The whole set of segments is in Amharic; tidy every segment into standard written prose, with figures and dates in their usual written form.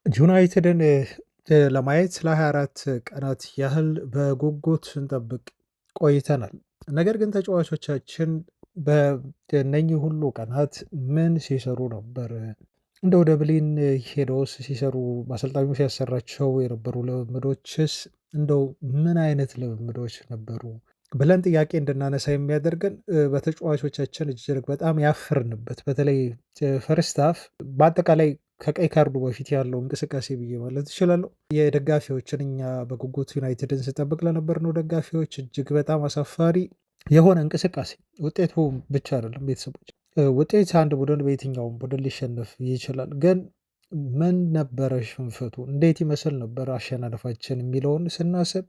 ዩናይትድን ለማየት ለ24 ቀናት ያህል በጉጉት ስንጠብቅ ቆይተናል። ነገር ግን ተጫዋቾቻችን በእነኚህ ሁሉ ቀናት ምን ሲሰሩ ነበር? እንደው ደብሊን ሄደውስ ሲሰሩ በአሰልጣኙ ሲያሰራቸው የነበሩ ልምምዶችስ እንደው ምን አይነት ልምምዶች ነበሩ ብለን ጥያቄ እንድናነሳ የሚያደርገን በተጫዋቾቻችን እጅግ በጣም ያፈርንበት በተለይ ፈርስት ሃፍ በአጠቃላይ ከቀይ ካርዱ በፊት ያለው እንቅስቃሴ ብዬ ማለት እችላለሁ። የደጋፊዎችን እኛ በጉጉት ዩናይትድን ስጠብቅ ለነበርነው ደጋፊዎች እጅግ በጣም አሳፋሪ የሆነ እንቅስቃሴ ውጤቱ ብቻ አይደለም ቤተሰቦች ውጤት አንድ ቡድን በየትኛውም ቡድን ሊሸነፍ ይችላል። ግን ምን ነበረ ሽንፈቱ? እንዴት ይመስል ነበር አሸናነፋችን? የሚለውን ስናስብ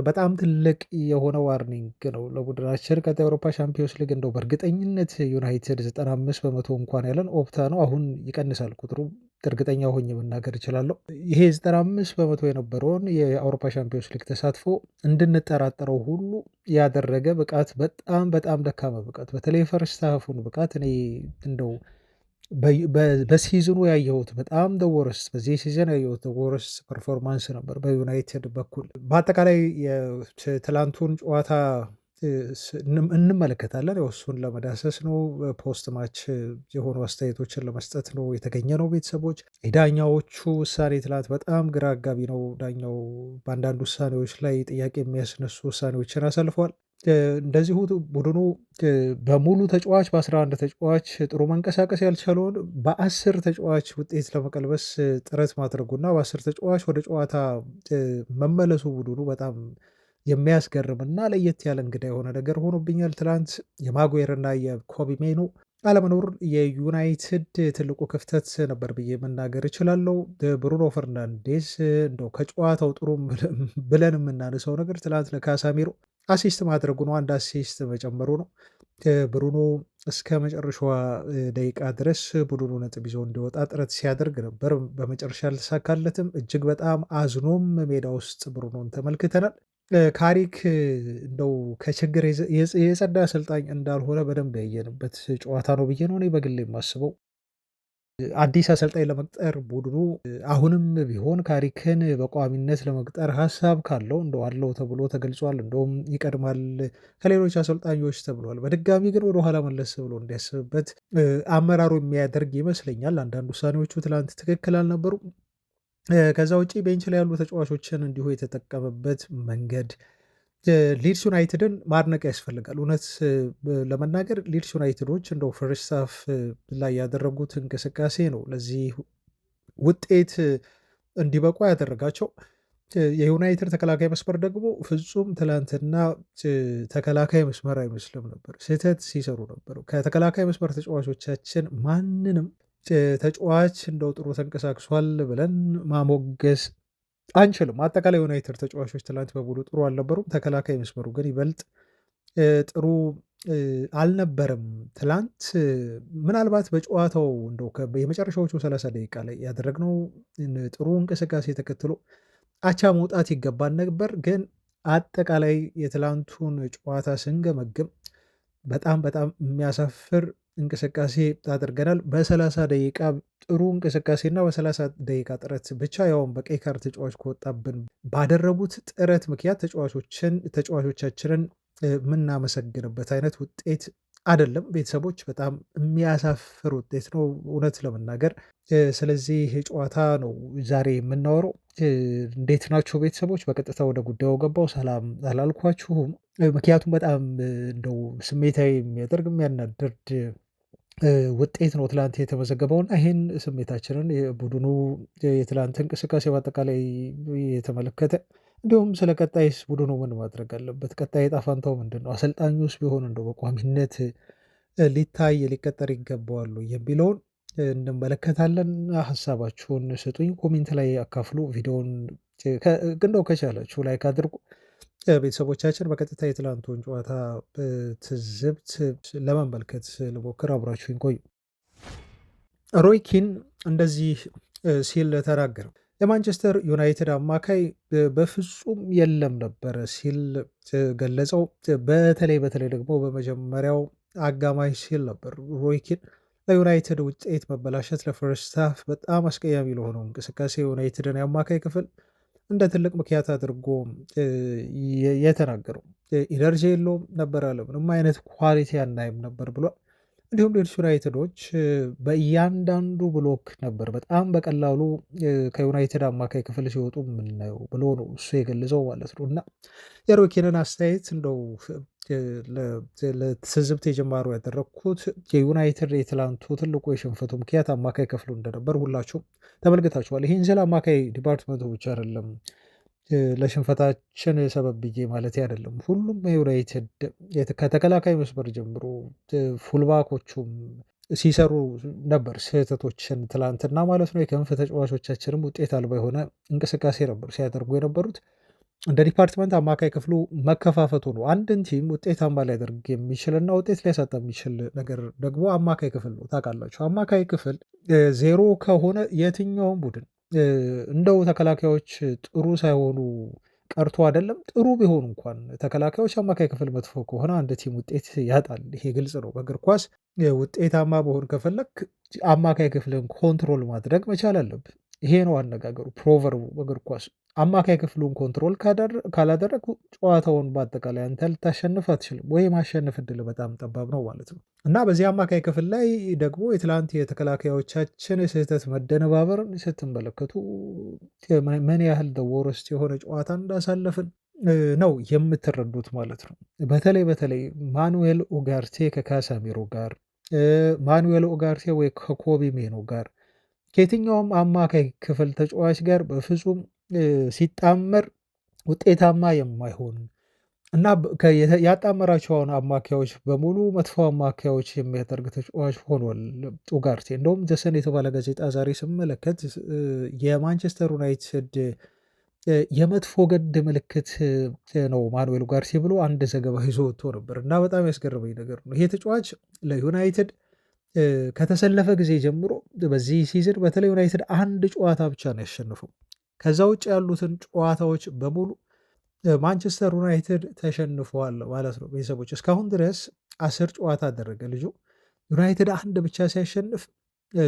በጣም ትልቅ የሆነ ዋርኒንግ ነው ለቡድናችን። ቀጣይ የአውሮፓ ሻምፒዮንስ ሊግ እንደው በእርግጠኝነት ዩናይትድ 95 በመቶ እንኳን ያለን ኦፕታ ነው። አሁን ይቀንሳል ቁጥሩ እርግጠኛ ሆኜ መናገር እችላለሁ። ይሄ 95 በመቶ የነበረውን የአውሮፓ ሻምፒዮንስ ሊግ ተሳትፎ እንድንጠራጠረው ሁሉ ያደረገ ብቃት፣ በጣም በጣም ደካማ ብቃት፣ በተለይ ፈርስት ሃፉን ብቃት እኔ እንደው በሲዝኑ ያየሁት በጣም ደወረስት በዚህ ሲዝን ያየሁት ደወረስት ፐርፎርማንስ ነበር በዩናይትድ በኩል። በአጠቃላይ የትላንቱን ጨዋታ እንመለከታለን። ያው እሱን ለመዳሰስ ነው። ፖስት ማች የሆኑ አስተያየቶችን ለመስጠት ነው የተገኘ ነው። ቤተሰቦች የዳኛዎቹ ውሳኔ ትላንት በጣም ግራ አጋቢ ነው። ዳኛው በአንዳንድ ውሳኔዎች ላይ ጥያቄ የሚያስነሱ ውሳኔዎችን አሳልፈዋል። እንደዚሁ ቡድኑ በሙሉ ተጫዋች በ11 ተጫዋች ጥሩ መንቀሳቀስ ያልቻለውን በ10 ተጫዋች ውጤት ለመቀልበስ ጥረት ማድረጉና በ10 ተጫዋች ወደ ጨዋታ መመለሱ ቡድኑ በጣም የሚያስገርምና ለየት ያለ እንግዳ የሆነ ነገር ሆኖብኛል። ትላንት የማጉዌርና የኮቢ ሜኑ አለመኖር የዩናይትድ ትልቁ ክፍተት ነበር ብዬ መናገር እችላለሁ። ብሩኖ ፈርናንዴስ እንደው ከጨዋታው ጥሩ ብለን የምናነሳው ነገር ትላንት ለካሳሚሮ አሲስት ማድረጉ ነው። አንድ አሲስት መጨመሩ ነው። ብሩኖ እስከ መጨረሻዋ ደቂቃ ድረስ ቡድኑ ነጥብ ይዞ እንዲወጣ ጥረት ሲያደርግ ነበር። በመጨረሻ አልተሳካለትም። እጅግ በጣም አዝኖም ሜዳ ውስጥ ብሩኖን ተመልክተናል። ካሪክ እንደው ከችግር የጸዳ አሰልጣኝ እንዳልሆነ በደንብ ያየንበት ጨዋታ ነው ብዬ ነው እኔ በግሌ የማስበው። አዲስ አሰልጣኝ ለመቅጠር ቡድኑ አሁንም ቢሆን ካሪክን በቋሚነት ለመቅጠር ሀሳብ ካለው እንደው አለው ተብሎ ተገልጿል። እንደውም ይቀድማል ከሌሎች አሰልጣኞች ተብሏል። በድጋሚ ግን ወደኋላ መለስ ብሎ እንዲያስብበት አመራሩ የሚያደርግ ይመስለኛል። አንዳንድ ውሳኔዎቹ ትላንት ትክክል አልነበሩም። ከዛ ውጪ ቤንች ላይ ያሉ ተጫዋቾችን እንዲሁ የተጠቀመበት መንገድ ሊድስ ዩናይትድን ማድነቅ ያስፈልጋል። እውነት ለመናገር ሊድስ ዩናይትዶች እንደው ፈርስት ሃፍ ላይ ያደረጉት እንቅስቃሴ ነው ለዚህ ውጤት እንዲበቁ ያደረጋቸው። የዩናይትድ ተከላካይ መስመር ደግሞ ፍጹም ትላንትና ተከላካይ መስመር አይመስልም ነበር፣ ስህተት ሲሰሩ ነበር። ከተከላካይ መስመር ተጫዋቾቻችን ማንንም ተጫዋች እንደው ጥሩ ተንቀሳቅሷል ብለን ማሞገስ አንችልም። አጠቃላይ ዩናይትድ ተጫዋቾች ትላንት በሙሉ ጥሩ አልነበሩም። ተከላካይ መስመሩ ግን ይበልጥ ጥሩ አልነበረም። ትላንት ምናልባት በጨዋታው እንደው የመጨረሻዎቹ 30 ደቂቃ ላይ ያደረግነው ጥሩ እንቅስቃሴ ተከትሎ አቻ መውጣት ይገባን ነበር። ግን አጠቃላይ የትላንቱን ጨዋታ ስንገመግም በጣም በጣም የሚያሳፍር እንቅስቃሴ አድርገናል። በ30 ደቂቃ ጥሩ እንቅስቃሴና በ30 ደቂቃ ጥረት ብቻ ያውም በቀይ ካርድ ተጫዋች ከወጣብን ባደረጉት ጥረት ምክንያት ተጫዋቾቻችንን የምናመሰግንበት አይነት ውጤት አይደለም። ቤተሰቦች በጣም የሚያሳፍር ውጤት ነው እውነት ለመናገር። ስለዚህ ጨዋታ ነው ዛሬ የምናወራው። እንዴት ናቸው ቤተሰቦች? በቀጥታ ወደ ጉዳዩ ገባው። ሰላም አላልኳችሁም፣ ምክንያቱም በጣም እንደው ስሜታዊ የሚያደርግ የሚያናድድ ውጤት ነው ትላንት የተመዘገበውና ይሄን ስሜታችንን የቡድኑ የትላንት እንቅስቃሴ በአጠቃላይ የተመለከተ እንዲሁም ስለ ቀጣይስ ቡድኑ ምን ማድረግ አለበት፣ ቀጣይ ዕጣ ፈንታው ምንድን ነው፣ አሰልጣኙስ ቢሆን እንደው በቋሚነት ሊታይ ሊቀጠር ይገባዋሉ የሚለውን እንመለከታለን። ሀሳባችሁን ስጡኝ፣ ኮሜንት ላይ አካፍሉ። ቪዲዮውን እንደው ከቻላችሁ ላይክ አድርጉ። ቤተሰቦቻችን በቀጥታ የትላንቱን ጨዋታ ትዝብት ለመመልከት ልሞክር፣ አብራችሁኝ ቆዩ። ሮይ ኪን እንደዚህ ሲል ተናገረ። የማንቸስተር ዩናይትድ አማካይ በፍጹም የለም ነበረ ሲል ገለጸው። በተለይ ደግሞ በመጀመሪያው አጋማሽ ሲል ነበር ሮይ ኪን ለዩናይትድ ውጤት መበላሸት ለፈርስት ሃፍ በጣም አስቀያሚ ለሆነው እንቅስቃሴ ዩናይትድን የአማካይ ክፍል እንደ ትልቅ ምክንያት አድርጎ የተናገረው ኢነርጂ የለውም ነበር አለ። ምንም አይነት ኳሊቲ አናይም ነበር ብሏል። እንዲሁም ሌድስ ዩናይትዶች በእያንዳንዱ ብሎክ ነበር በጣም በቀላሉ ከዩናይትድ አማካይ ክፍል ሲወጡ የምናየው ብሎ ነው እሱ የገለጸው ማለት ነው። እና የሮይ ኪንን አስተያየት እንደው ለትዝብት የጀማሩ ያደረግኩት የዩናይትድ የትላንቱ ትልቁ የሽንፈቱ ምክንያት አማካይ ክፍሉ እንደነበር ሁላችሁም ተመልክታችኋል። ይህን ስለ አማካይ ዲፓርትመንቱ ብቻ አይደለም ለሽንፈታችን ሰበብ ብዬ ማለት አይደለም። ሁሉም ዩናይትድ ከተከላካይ መስመር ጀምሮ ፉልባኮቹም ሲሰሩ ነበር ስህተቶችን ትላንትና ማለት ነው። የክንፍ ተጫዋቾቻችንም ውጤት አልባ የሆነ እንቅስቃሴ ነበር ሲያደርጉ የነበሩት። እንደ ዲፓርትመንት አማካይ ክፍሉ መከፋፈቱ ነው አንድን ቲም ውጤታማ ሊያደርግ የሚችልና ውጤት ሊያሳጣ የሚችል ነገር ደግሞ አማካይ ክፍል ነው። ታውቃላችሁ አማካይ ክፍል ዜሮ ከሆነ የትኛውም ቡድን እንደው ተከላካዮች ጥሩ ሳይሆኑ ቀርቶ አይደለም ጥሩ ቢሆኑ እንኳን ተከላካዮች አማካይ ክፍል መጥፎ ከሆነ አንድ ቲም ውጤት ያጣል። ይሄ ግልጽ ነው። በእግር ኳስ ውጤታማ በሆን ከፈለክ አማካይ ክፍልን ኮንትሮል ማድረግ መቻል አለብህ። ይሄ ነው አነጋገሩ ፕሮቨርቡ በእግር ኳስ። አማካይ ክፍሉን ኮንትሮል ካላደረግ ጨዋታውን በአጠቃላይ አንተ ልታሸንፍ አትችልም፣ ወይ ማሸነፍ እድል በጣም ጠባብ ነው ማለት ነው። እና በዚህ አማካይ ክፍል ላይ ደግሞ የትላንት የተከላካዮቻችን ስህተት መደነባበርን ስትመለከቱ ምን ያህል ወረስት የሆነ ጨዋታ እንዳሳለፍን ነው የምትረዱት ማለት ነው። በተለይ ማኑኤል ኡጋርቴ ከካሳሚሮ ጋር ማኑኤል ኡጋርቴ ወይ ከኮቢ ሜኖ ጋር ከየትኛውም አማካይ ክፍል ተጫዋች ጋር በፍጹም ሲጣመር ውጤታማ የማይሆን እና ያጣመራቸውን አማካዮች በሙሉ መጥፎ አማካዮች የሚያደርግ ተጫዋች ሆኗል ኡጋርቴ። እንደውም ዘሰን የተባለ ጋዜጣ ዛሬ ስመለከት የማንቸስተር ዩናይትድ የመጥፎ ገድ ምልክት ነው ማኑኤል ኡጋርቴ ብሎ አንድ ዘገባ ይዞ ወጥቶ ነበር እና በጣም ያስገርመኝ ነገር ነው። ይሄ ተጫዋች ለዩናይትድ ከተሰለፈ ጊዜ ጀምሮ በዚህ ሲዝን በተለይ ዩናይትድ አንድ ጨዋታ ብቻ ነው ያሸንፈው። ከዛ ውጭ ያሉትን ጨዋታዎች በሙሉ ማንቸስተር ዩናይትድ ተሸንፈዋል ማለት ነው። ቤተሰቦች እስካሁን ድረስ 10 ጨዋታ አደረገ ልጁ። ዩናይትድ አንድ ብቻ ሲያሸንፍ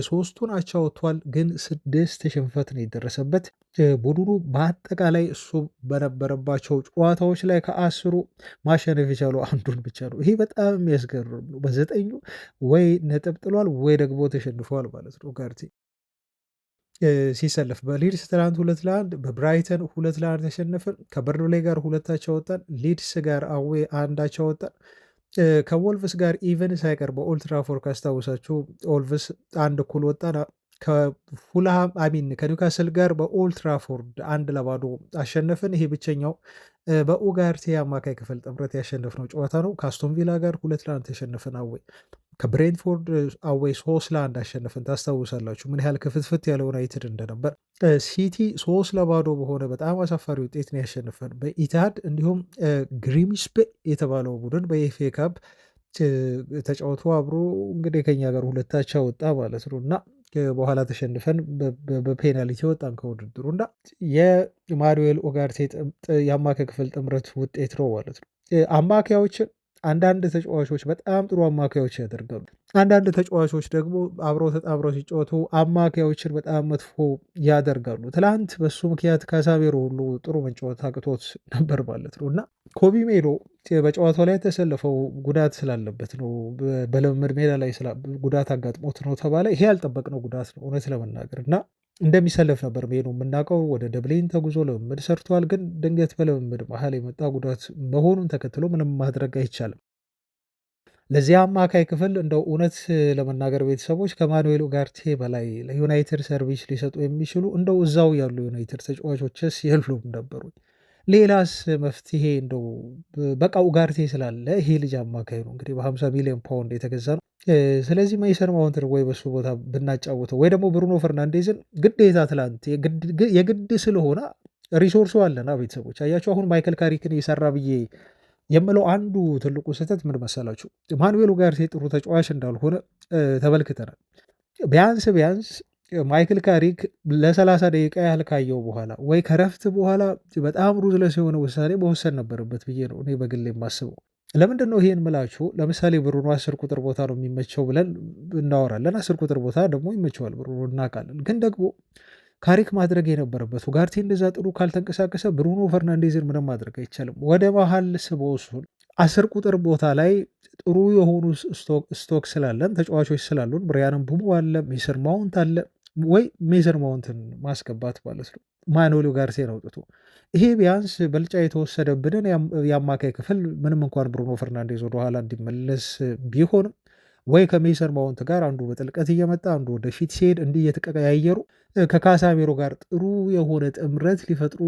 3ቱን አቻ ወጥቷል፣ ግን 6 ሽንፈት ነው የደረሰበት። ቡድኑ በአጠቃላይ እሱ በነበረባቸው ጨዋታዎች ላይ ከ10ሩ ማሸነፍ የቻለው አንዱን ብቻ ነው። ይሄ በጣም የሚያስገርም ነው። በ9ኙ ወይ ነጥብ ጥሏል ወይ ደግሞ ተሸንፈዋል ማለት ነው። ኡጋርቴ ሲሰለፍ በሊድስ ትናንት 2-1 በብራይተን 2-1 ተሸነፍን። ከበርንሌይ ጋር 2 አቻ ወጣን። ሊድስ ጋር አዌ 1 አቻ ወጣን። ከወልቭስ ጋር ኢቨን ሳይቀር በኦልትራፎርድ ካስታውሳችሁ ወልቭስ 1 እኩል ወጣን። ከፉልሃም ከኒውካስል ጋር በኦልትራፎርድ 1-0 አሸነፍን። ይሄ ብቸኛው በኡጋርቴ አማካይ ክፍል ጥምረት ያሸነፍነው ጨዋታ ነው። ከአስቶን ቪላ ጋር 2-1 ተሸነፍን። አዌይ ከብሬንትፎርድ አዌይ 3-1 አሸነፍን። ታስታውሳላችሁ ምን ያህል ክፍትፍት ያለ ዩናይትድ እንደነበር። ሲቲ 3-0 በሆነ በጣም አሳፋሪ ውጤት ነው ያሸነፈን በኢትሃድ። እንዲሁም ግሪምስቤ የተባለው ቡድን በኤፍኤ ካፕ ተጫውቶ አብሮ እንግዲህ ከኛ ጋር 2 አቻ ወጣ ማለት ነው እና በኋላ ተሸንፈን በፔናልቲ ወጣን ከውድድሩ እና የማኑኤል ኡጋርቴ የአማካይ ክፍል ጥምረት ውጤት ነው ማለት ነው። አማካዮችን አንዳንድ ተጫዋቾች በጣም ጥሩ አማካዮች ያደርጋሉ። አንዳንድ ተጫዋቾች ደግሞ አብረው ተጣምረው ሲጫወቱ አማካዮችን በጣም መጥፎ ያደርጋሉ። ትላንት በሱ ምክንያት ካሳሜሮ ሁሉ ጥሩ መጫወት አቅቶት ነበር ማለት ነው እና ኮቢ ሜኖ በጨዋታው ላይ የተሰለፈው ጉዳት ስላለበት ነው። በልምምድ ሜዳ ላይ ጉዳት አጋጥሞት ነው ተባለ። ይሄ ያልጠበቅነው ጉዳት ነው እውነት ለመናገር እና እንደሚሰለፍ ነበር ሜኖ የምናውቀው። ወደ ደብሊን ተጉዞ ልምምድ ሰርቷል። ግን ድንገት በልምምድ መሀል የመጣ ጉዳት መሆኑን ተከትሎ ምንም ማድረግ አይቻልም። ለዚህ አማካይ ክፍል እንደው እውነት ለመናገር ቤተሰቦች ከማኑኤል ኡጋርቴ በላይ ለዩናይትድ ሰርቪስ ሊሰጡ የሚችሉ እንደው እዛው ያሉ ዩናይትድ ተጫዋቾችስ የሉም ነበሩ። ሌላስ መፍትሄ እንደው በቃ ኡጋርቴ ስላለ ይሄ ልጅ አማካይ ነው እንግዲህ በ50 ሚሊዮን ፓውንድ የተገዛ ነው። ስለዚህ መይሰን ማውንትን ወይ በሱ ቦታ ብናጫወተው ወይ ደግሞ ብሩኖ ፈርናንዴዝን ግዴታ ትላንት የግድ ስለሆነ ሪሶርሱ አለና ቤተሰቦች አያቸው። አሁን ማይክል ካሪክን የሰራ ብዬ የምለው አንዱ ትልቁ ስህተት ምን መሰላችሁ? ማኑኤል ኡጋርቴ ጥሩ ተጫዋች እንዳልሆነ ተመልክተናል። ቢያንስ ማይክል ካሪክ ለ30 ደቂቃ ያህል ካየው በኋላ ወይ ከረፍት በኋላ በጣም ሩዝለስ የሆነ ውሳኔ መወሰን ነበረበት ብዬ ነው እኔ በግል የማስበው። ለምንድነው ይሄን ምላችሁ? ለምሳሌ ብሩኖ 10 ቁጥር ቦታ ነው የሚመቸው ብለን እናወራለን። 10 ቁጥር ቦታ ደግሞ ይመቸዋል ብሩኖ እናውቃለን። ግን ደግሞ ካሪክ ማድረግ የነበረበት ኡጋርቴ እንደዛ ጥሩ ካልተንቀሳቀሰ ብሩኖ ፈርናንዴዝን ምንም ማድረግ አይቻልም። ወደ መሀል ስቦ እሱን 10 ቁጥር ቦታ ላይ ጥሩ የሆኑ ስቶክ ስላለን ተጫዋቾች ስላሉን ብሪያን ምቡሞ አለ፣ ሜሰን ማውንት አለ ወይ ሜሰን ማውንትን ማስገባት ማለት ነው ማኑኤል ኡጋርቴን አውጥቶ ይሄ ቢያንስ ብልጫ የተወሰደብንን የአማካይ ክፍል ምንም እንኳን ብሩኖ ፈርናንዴዝ ወደኋላ እንዲመለስ ቢሆንም ወይ ከሜሰን ማውንት ጋር አንዱ በጥልቀት እየመጣ አንዱ ወደፊት ሲሄድ እንዲህ እየተቀያየሩ ከካሳሜሮ ጋር ጥሩ የሆነ ጥምረት ሊፈጥሩ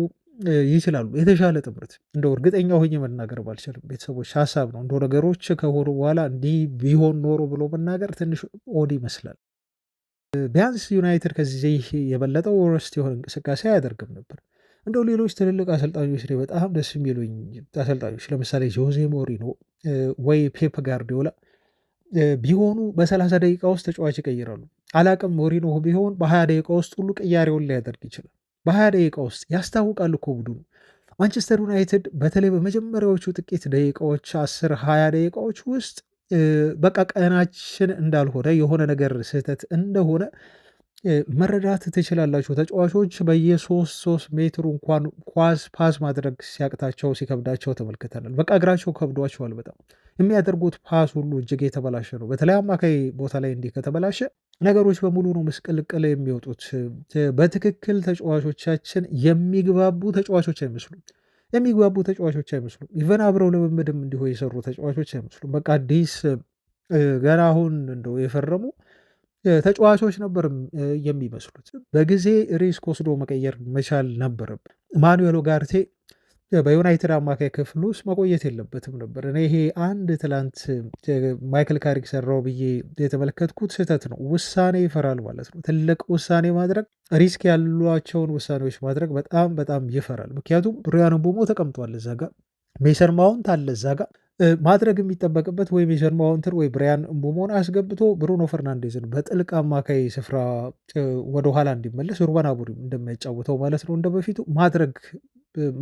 ይችላሉ። የተሻለ ጥምረት እንደው እርግጠኛ ሆኜ መናገር ባልችልም ቤተሰቦች ሀሳብ ነው። እንደው ነገሮች ከሆኑ በኋላ እንዲህ ቢሆን ኖሮ ብሎ መናገር ትንሽ ኦድ ይመስላል። ቢያንስ ዩናይትድ ከዚህ የበለጠው ወረስት የሆነ እንቅስቃሴ አያደርግም ነበር። እንደው ሌሎች ትልልቅ አሰልጣኞች ላይ በጣም ደስ የሚሉኝ አሰልጣኞች ለምሳሌ ጆዜ ሞሪኖ ወይ ፔፕ ጋርዲዮላ ቢሆኑ በ30 ደቂቃ ውስጥ ተጫዋች ይቀይራሉ። አላቅም ሞሪኖ ቢሆን በ20 ደቂቃ ውስጥ ሁሉ ቅያሬውን ሊያደርግ ይችላል። በ20 ደቂቃ ውስጥ ያስታውቃል እኮ ቡድኑ። ማንቸስተር ዩናይትድ በተለይ በመጀመሪያዎቹ ጥቂት ደቂቃዎች 10 20 ደቂቃዎች ውስጥ በቃ ቀናችን እንዳልሆነ የሆነ ነገር ስህተት እንደሆነ መረዳት ትችላላችሁ። ተጫዋቾች በየ3 ሜትሩ እንኳን ኳስ ፓስ ማድረግ ሲያቅታቸው ሲከብዳቸው ተመልክተናል። በቃ እግራቸው ከብዷቸዋል። በጣም የሚያደርጉት ፓስ ሁሉ እጅግ የተበላሸ ነው። በተለይ አማካይ ቦታ ላይ እንዲህ ከተበላሸ ነገሮች በሙሉ ነው ምስቅልቅል የሚወጡት። በትክክል ተጫዋቾቻችን የሚግባቡ ተጫዋቾች አይመስሉም። ኢቨን አብረው ልምምድም እንዲሁ የሰሩ ተጫዋቾች አይመስሉም። በቃ አዲስ ገና አሁን እንደው የፈረሙ ተጫዋቾች ነበር የሚመስሉት። በጊዜ ሪስክ ወስዶ መቀየር መቻል ነበረብን። ማኑኤል ኡጋርቴ በዩናይትድ አማካይ ክፍል ውስጥ መቆየት የለበትም ነበር። እኔ ይሄ አንድ ትላንት ማይክል ካሪክ ሰራው ብዬ የተመለከትኩት ስህተት ነው። ውሳኔ ይፈራል ማለት ነው። ትልቅ ውሳኔ ማድረግ ሪስክ ያሏቸውን ውሳኔዎች ማድረግ በጣም በጣም ይፈራል። ምክንያቱም ብሪያን ምቡሞ ተቀምጧል እዛ ጋር፣ ሜሰን ማውንት አለ እዛ ጋር ማድረግ የሚጠበቅበት ወይ ሜሰን ማውንትን ወይ ብሪያን ምቡሞን አስገብቶ ብሩኖ ፈርናንዴዝን በጥልቅ አማካይ ስፍራ ወደኋላ እንዲመለስ ሩበን አሞሪም እንደሚያጫውተው ማለት ነው እንደ በፊቱ ማድረግ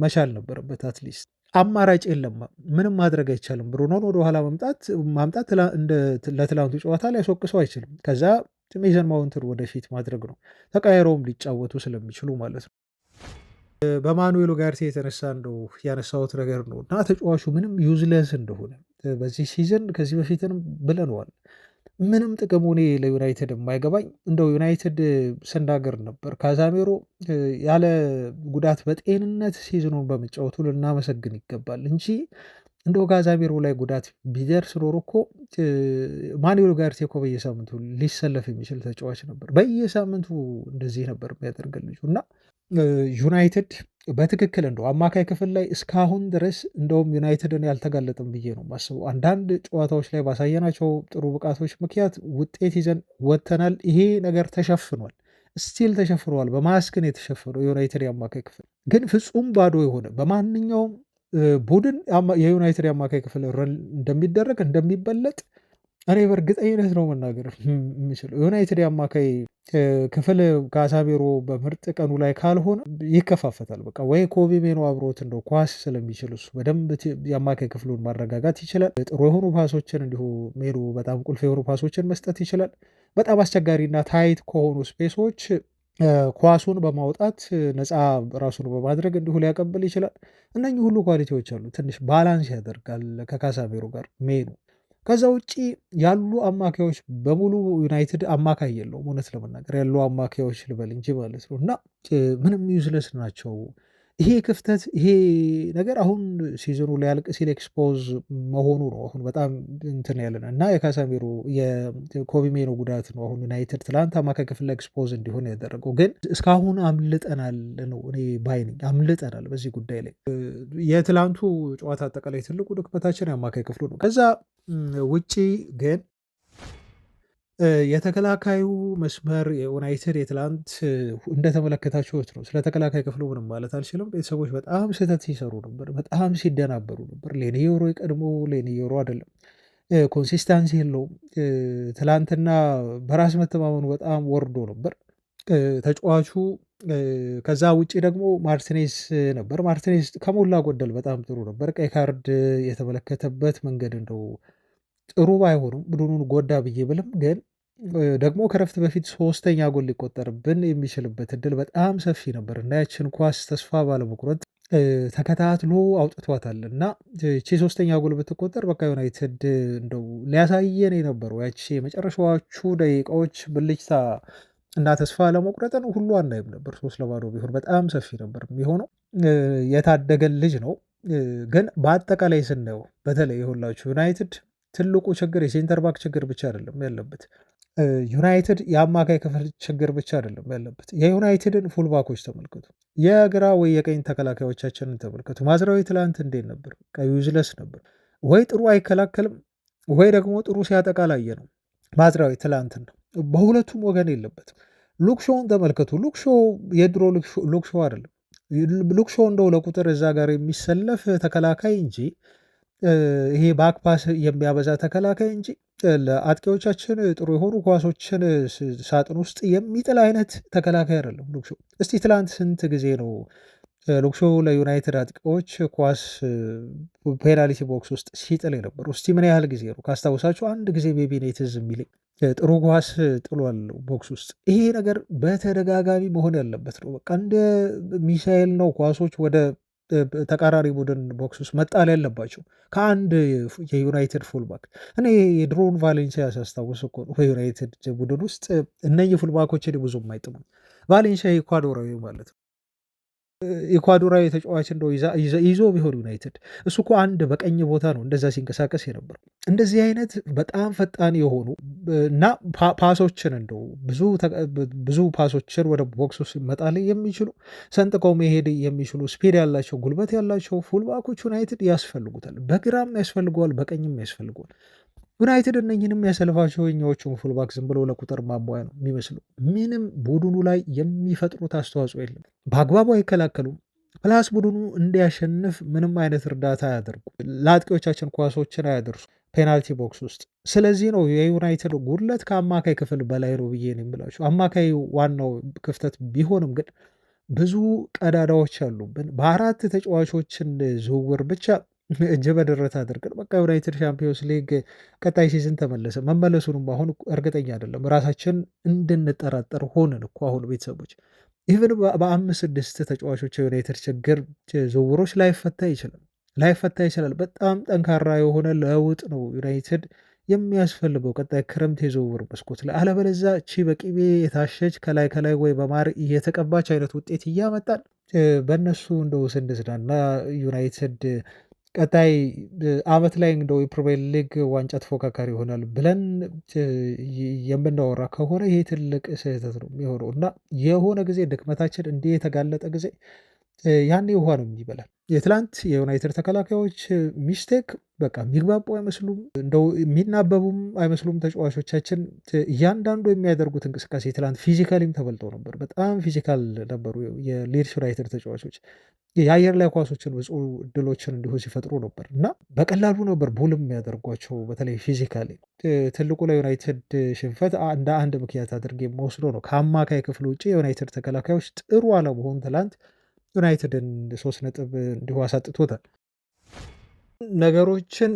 መቻል ነበረበት። አትሊስት አማራጭ የለም፣ ምንም ማድረግ አይቻልም። ብሩኖን ወደኋላ ማምጣት ለትላንቱ ጨዋታ ሊያስወቅሰው አይችልም። ከዛ ሜሰን ማውንትን ወደፊት ማድረግ ነው፣ ተቃይረውም ሊጫወቱ ስለሚችሉ ማለት ነው። በማኑኤል ኡጋርቴ የተነሳ እንደው ያነሳሁት ነገር ነው እና ተጫዋቹ ምንም ዩዝለስ እንደሆነ በዚህ ሲዝን ከዚህ በፊትንም ብለነዋል። ምንም ጥቅሙ እኔ ለዩናይትድ የማይገባኝ እንደው ዩናይትድ ስናገር ነበር ካዛሜሮ ያለ ጉዳት በጤንነት ሲዝኑን በመጫወቱ ልናመሰግን ይገባል እንጂ እንደው ካዛሜሮ ላይ ጉዳት ቢደርስ ኖሮ እኮ ማኑኤል ኡጋርቴ እኮ በየሳምንቱ ሊሰለፍ የሚችል ተጫዋች ነበር። በየሳምንቱ እንደዚህ ነበር የሚያደርገን ልጁ እና ዩናይትድ በትክክል እንደው አማካይ ክፍል ላይ እስካሁን ድረስ እንደውም ዩናይትድን ያልተጋለጥም ብዬ ነው የማስበው። አንዳንድ ጨዋታዎች ላይ ባሳየናቸው ጥሩ ብቃቶች ምክንያት ውጤት ይዘን ወጥተናል። ይሄ ነገር ተሸፍኗል፣ ስቲል ተሸፍኗል። በማስክን የተሸፈነው የዩናይትድ የአማካይ ክፍል ግን ፍጹም ባዶ የሆነ በማንኛውም ቡድን የዩናይትድ የአማካይ ክፍል እንደሚደረግ እንደሚበለጥ እኔ በእርግጠኝነት ነው መናገር የምችለው። ዩናይትድ የአማካይ ክፍል ካሳሜሮ በምርጥ ቀኑ ላይ ካልሆነ ይከፋፈታል። በቃ ወይ ኮቢ ሜኖ አብሮት እንደው ኳስ ስለሚችል እሱ በደንብ የአማካይ ክፍሉን ማረጋጋት ይችላል። ጥሩ የሆኑ ፓሶችን እንዲሁ ሜኖ በጣም ቁልፍ የሆኑ ፓሶችን መስጠት ይችላል። በጣም አስቸጋሪና ታይት ከሆኑ ስፔሶች ኳሱን በማውጣት ነፃ ራሱን በማድረግ እንዲሁ ሊያቀብል ይችላል። እነኚህ ሁሉ ኳሊቲዎች አሉ። ትንሽ ባላንስ ያደርጋል ከካሳሜሮ ጋር ሜኑ። ከዛ ውጪ ያሉ አማካዮች በሙሉ ዩናይትድ አማካይ የለውም። እውነት ለመናገር ያሉ አማካዮች ልበል እንጂ ማለት ነው እና ምንም ዩዝለስ ናቸው። ይሄ ክፍተት ይሄ ነገር አሁን ሲዝኑ ሊያልቅ ሲል ኤክስፖዝ መሆኑ ነው አሁን በጣም እንትን ያለን እና የካሳሜሮ የኮቢ ሜኖ ጉዳት ነው አሁን ዩናይትድ ትላንት አማካይ ክፍል ኤክስፖዝ እንዲሆን ያደረገው። ግን እስካሁን አምልጠናል ነው እኔ ባይ ነኝ። አምልጠናል በዚህ ጉዳይ ላይ የትላንቱ ጨዋታ አጠቃላይ ትልቁ ድክመታችን የአማካይ ክፍሉ ነው። ከዛ ውጪ ግን የተከላካዩ መስመር የዩናይትድ የትላንት እንደተመለከታችሁት ነው። ስለ ተከላካይ ክፍሉ ምንም ማለት አልችልም። ቤተሰቦች በጣም ስህተት ሲሰሩ ነበር፣ በጣም ሲደናበሩ ነበር። ሌኒዮሮ የቀድሞ ሌኒዮሮ አይደለም። ኮንሲስታንሲ የለውም። ትላንትና በራስ መተማመኑ በጣም ወርዶ ነበር። ተጫዋቹ ከዛ ውጪ ደግሞ ማርቲኔዝ ነበር። ማርቲኔዝ ከሞላ ጎደል በጣም ጥሩ ነበር። ቀይ ካርድ የተመለከተበት መንገድ እንደው ጥሩ ባይሆኑም ቡድኑን ጎዳ ብዬ ብልም ግን ደግሞ ከረፍት በፊት ሶስተኛ ጎል ሊቆጠርብን የሚችልበት እድል በጣም ሰፊ ነበር እና ያችን ኳስ ተስፋ ባለመቁረጥ ተከታትሎ አውጥቷታል እና ይቺ ሶስተኛ ጎል ብትቆጠር በቃ ዩናይትድ እንደው ሊያሳየን የነበረው ያቺ የመጨረሻዎቹ ደቂቃዎች ብልጭታ እና ተስፋ ለመቁረጥን ሁሉ አናይም ነበር። 3-0 ቢሆን በጣም ሰፊ ነበር የሚሆነው። የታደገን ልጅ ነው። ግን በአጠቃላይ ስናየው በተለይ የሁላችሁ ዩናይትድ ትልቁ ችግር የሴንተር ባክ ችግር ብቻ አይደለም ያለበት። ዩናይትድ የአማካይ ክፍል ችግር ብቻ አይደለም ያለበት። የዩናይትድን ፉልባኮች ተመልከቱ። የግራ ወይ የቀኝ ተከላካዮቻችንን ተመልከቱ። ማዝራዊ ትላንት እንዴት ነበር? ዩዝለስ ነበር። ወይ ጥሩ አይከላከልም ወይ ደግሞ ጥሩ ሲያጠቃ ላየ ነው። ማዝራዊ ትላንትን ነው በሁለቱም ወገን የለበትም። ሉክሾውን ተመልከቱ። ሉክሾ የድሮ ሉክሾ አይደለም። ሉክሾ እንደው ለቁጥር እዛ ጋር የሚሰለፍ ተከላካይ እንጂ ይሄ ባክፓስ የሚያበዛ ተከላካይ እንጂ ለአጥቂዎቻችን ጥሩ የሆኑ ኳሶችን ሳጥን ውስጥ የሚጥል አይነት ተከላካይ አይደለም ሉክሾ። እስቲ ትላንት ስንት ጊዜ ነው ሉክሾ ለዩናይትድ አጥቂዎች ኳስ ፔናልቲ ቦክስ ውስጥ ሲጥል የነበሩ? እስቲ ምን ያህል ጊዜ ነው ካስታውሳችሁ? አንድ ጊዜ ሜቢ ነው ትዝ የሚለኝ ጥሩ ኳስ ጥሏል ቦክስ ውስጥ። ይሄ ነገር በተደጋጋሚ መሆን ያለበት ነው። በቃ እንደ ሚሳኤል ነው ኳሶች ወደ ተቃራሪ ቡድን ቦክስ ውስጥ መጣል ያለባቸው ከአንድ የዩናይትድ ፉልባክ። እኔ የድሮውን ቫሌንሲያ ሲያስታውስ እኮ ነው በዩናይትድ ቡድን ውስጥ እነኚህ ፉልባኮች ብዙም አይጥሙም። ቫሌንሲያ ኢኳዶራዊ ማለት ነው። ኢኳዶራዊ ተጫዋች እንደው ይዞ ቢሆን ዩናይትድ እሱ እኮ አንድ በቀኝ ቦታ ነው እንደዛ ሲንቀሳቀስ የነበረው። እንደዚህ አይነት በጣም ፈጣን የሆኑ እና ፓሶችን እንደው ብዙ ፓሶችን ወደ ቦክስ ውስጥ መጣል የሚችሉ ሰንጥቀው መሄድ የሚችሉ ስፒድ ያላቸው ጉልበት ያላቸው ፉልባኮች ዩናይትድ ያስፈልጉታል። በግራም ያስፈልገዋል፣ በቀኝም ያስፈልገዋል። ዩናይትድ እነኝንም ያሰልፋቸው የኛዎቹን ፉልባክ ዝም ብሎ ለቁጥር ማሟያ ነው የሚመስሉ። ምንም ቡድኑ ላይ የሚፈጥሩት አስተዋጽኦ የለም። በአግባቡ አይከላከሉም። ፕላስ ቡድኑ እንዲያሸንፍ ምንም አይነት እርዳታ አያደርጉ። ለአጥቂዎቻችን ኳሶችን አያደርሱ ፔናልቲ ቦክስ ውስጥ። ስለዚህ ነው የዩናይትድ ጉድለት ከአማካይ ክፍል በላይ ነው ብዬ ነው የምላቸው። አማካይ ዋናው ክፍተት ቢሆንም ግን ብዙ ቀዳዳዎች አሉብን። በአራት ተጫዋቾችን ዝውውር ብቻ እጅ በደረት አድርገን በቃ ዩናይትድ ሻምፒዮንስ ሊግ ቀጣይ ሲዝን ተመለሰ። መመለሱንም አሁን እርግጠኛ አይደለም። ራሳችን እንድንጠራጠር ሆንን እኮ አሁን ቤተሰቦች። ኢቨን በ5-6 ተጫዋቾች የዩናይትድ ችግር ዝውውሮች ላይፈታ ይችላል። በጣም ጠንካራ የሆነ ለውጥ ነው ዩናይትድ የሚያስፈልገው ቀጣይ ክረምት የዝውውር መስኮት ላይ። አለበለዛ ቺ በቂቤ የታሸች ከላይ ከላይ ወይ በማር እየተቀባች አይነት ውጤት እያመጣን በእነሱ እንደው ስንዝናና ዩናይትድ ቀጣይ አመት ላይ እንደው የፕሪሚየር ሊግ ዋንጫ ተፎካካሪ ይሆናል ብለን የምናወራ ከሆነ ይሄ ትልቅ ስህተት ነው የሚሆነው እና የሆነ ጊዜ ድክመታችን እንዲህ የተጋለጠ ጊዜ ያኔ ውሃ ነው የሚበላል። የትላንት የዩናይትድ ተከላካዮች ሚስቴክ በቃ የሚግባቡ አይመስሉም፣ እንደው የሚናበቡም አይመስሉም ተጫዋቾቻችን። እያንዳንዱ የሚያደርጉት እንቅስቃሴ ትላንት ፊዚካሊም ተበልጠው ነበር። በጣም ፊዚካል ነበሩ የሊድስ ዩናይትድ ተጫዋቾች። የአየር ላይ ኳሶችን ብዙ እድሎችን እንዲሁ ሲፈጥሩ ነበር እና በቀላሉ ነበር ቡልም የሚያደርጓቸው በተለይ ፊዚካሊ። ትልቁ ለዩናይትድ ሽንፈት እንደ አንድ ምክንያት አድርጌ የምወስደው ነው ከአማካይ ክፍል ውጭ የዩናይትድ ተከላካዮች ጥሩ አለመሆን ትላንት ዩናይትድን 3 ነጥብ እንዲሁ አሳጥቶታል። ነገሮችን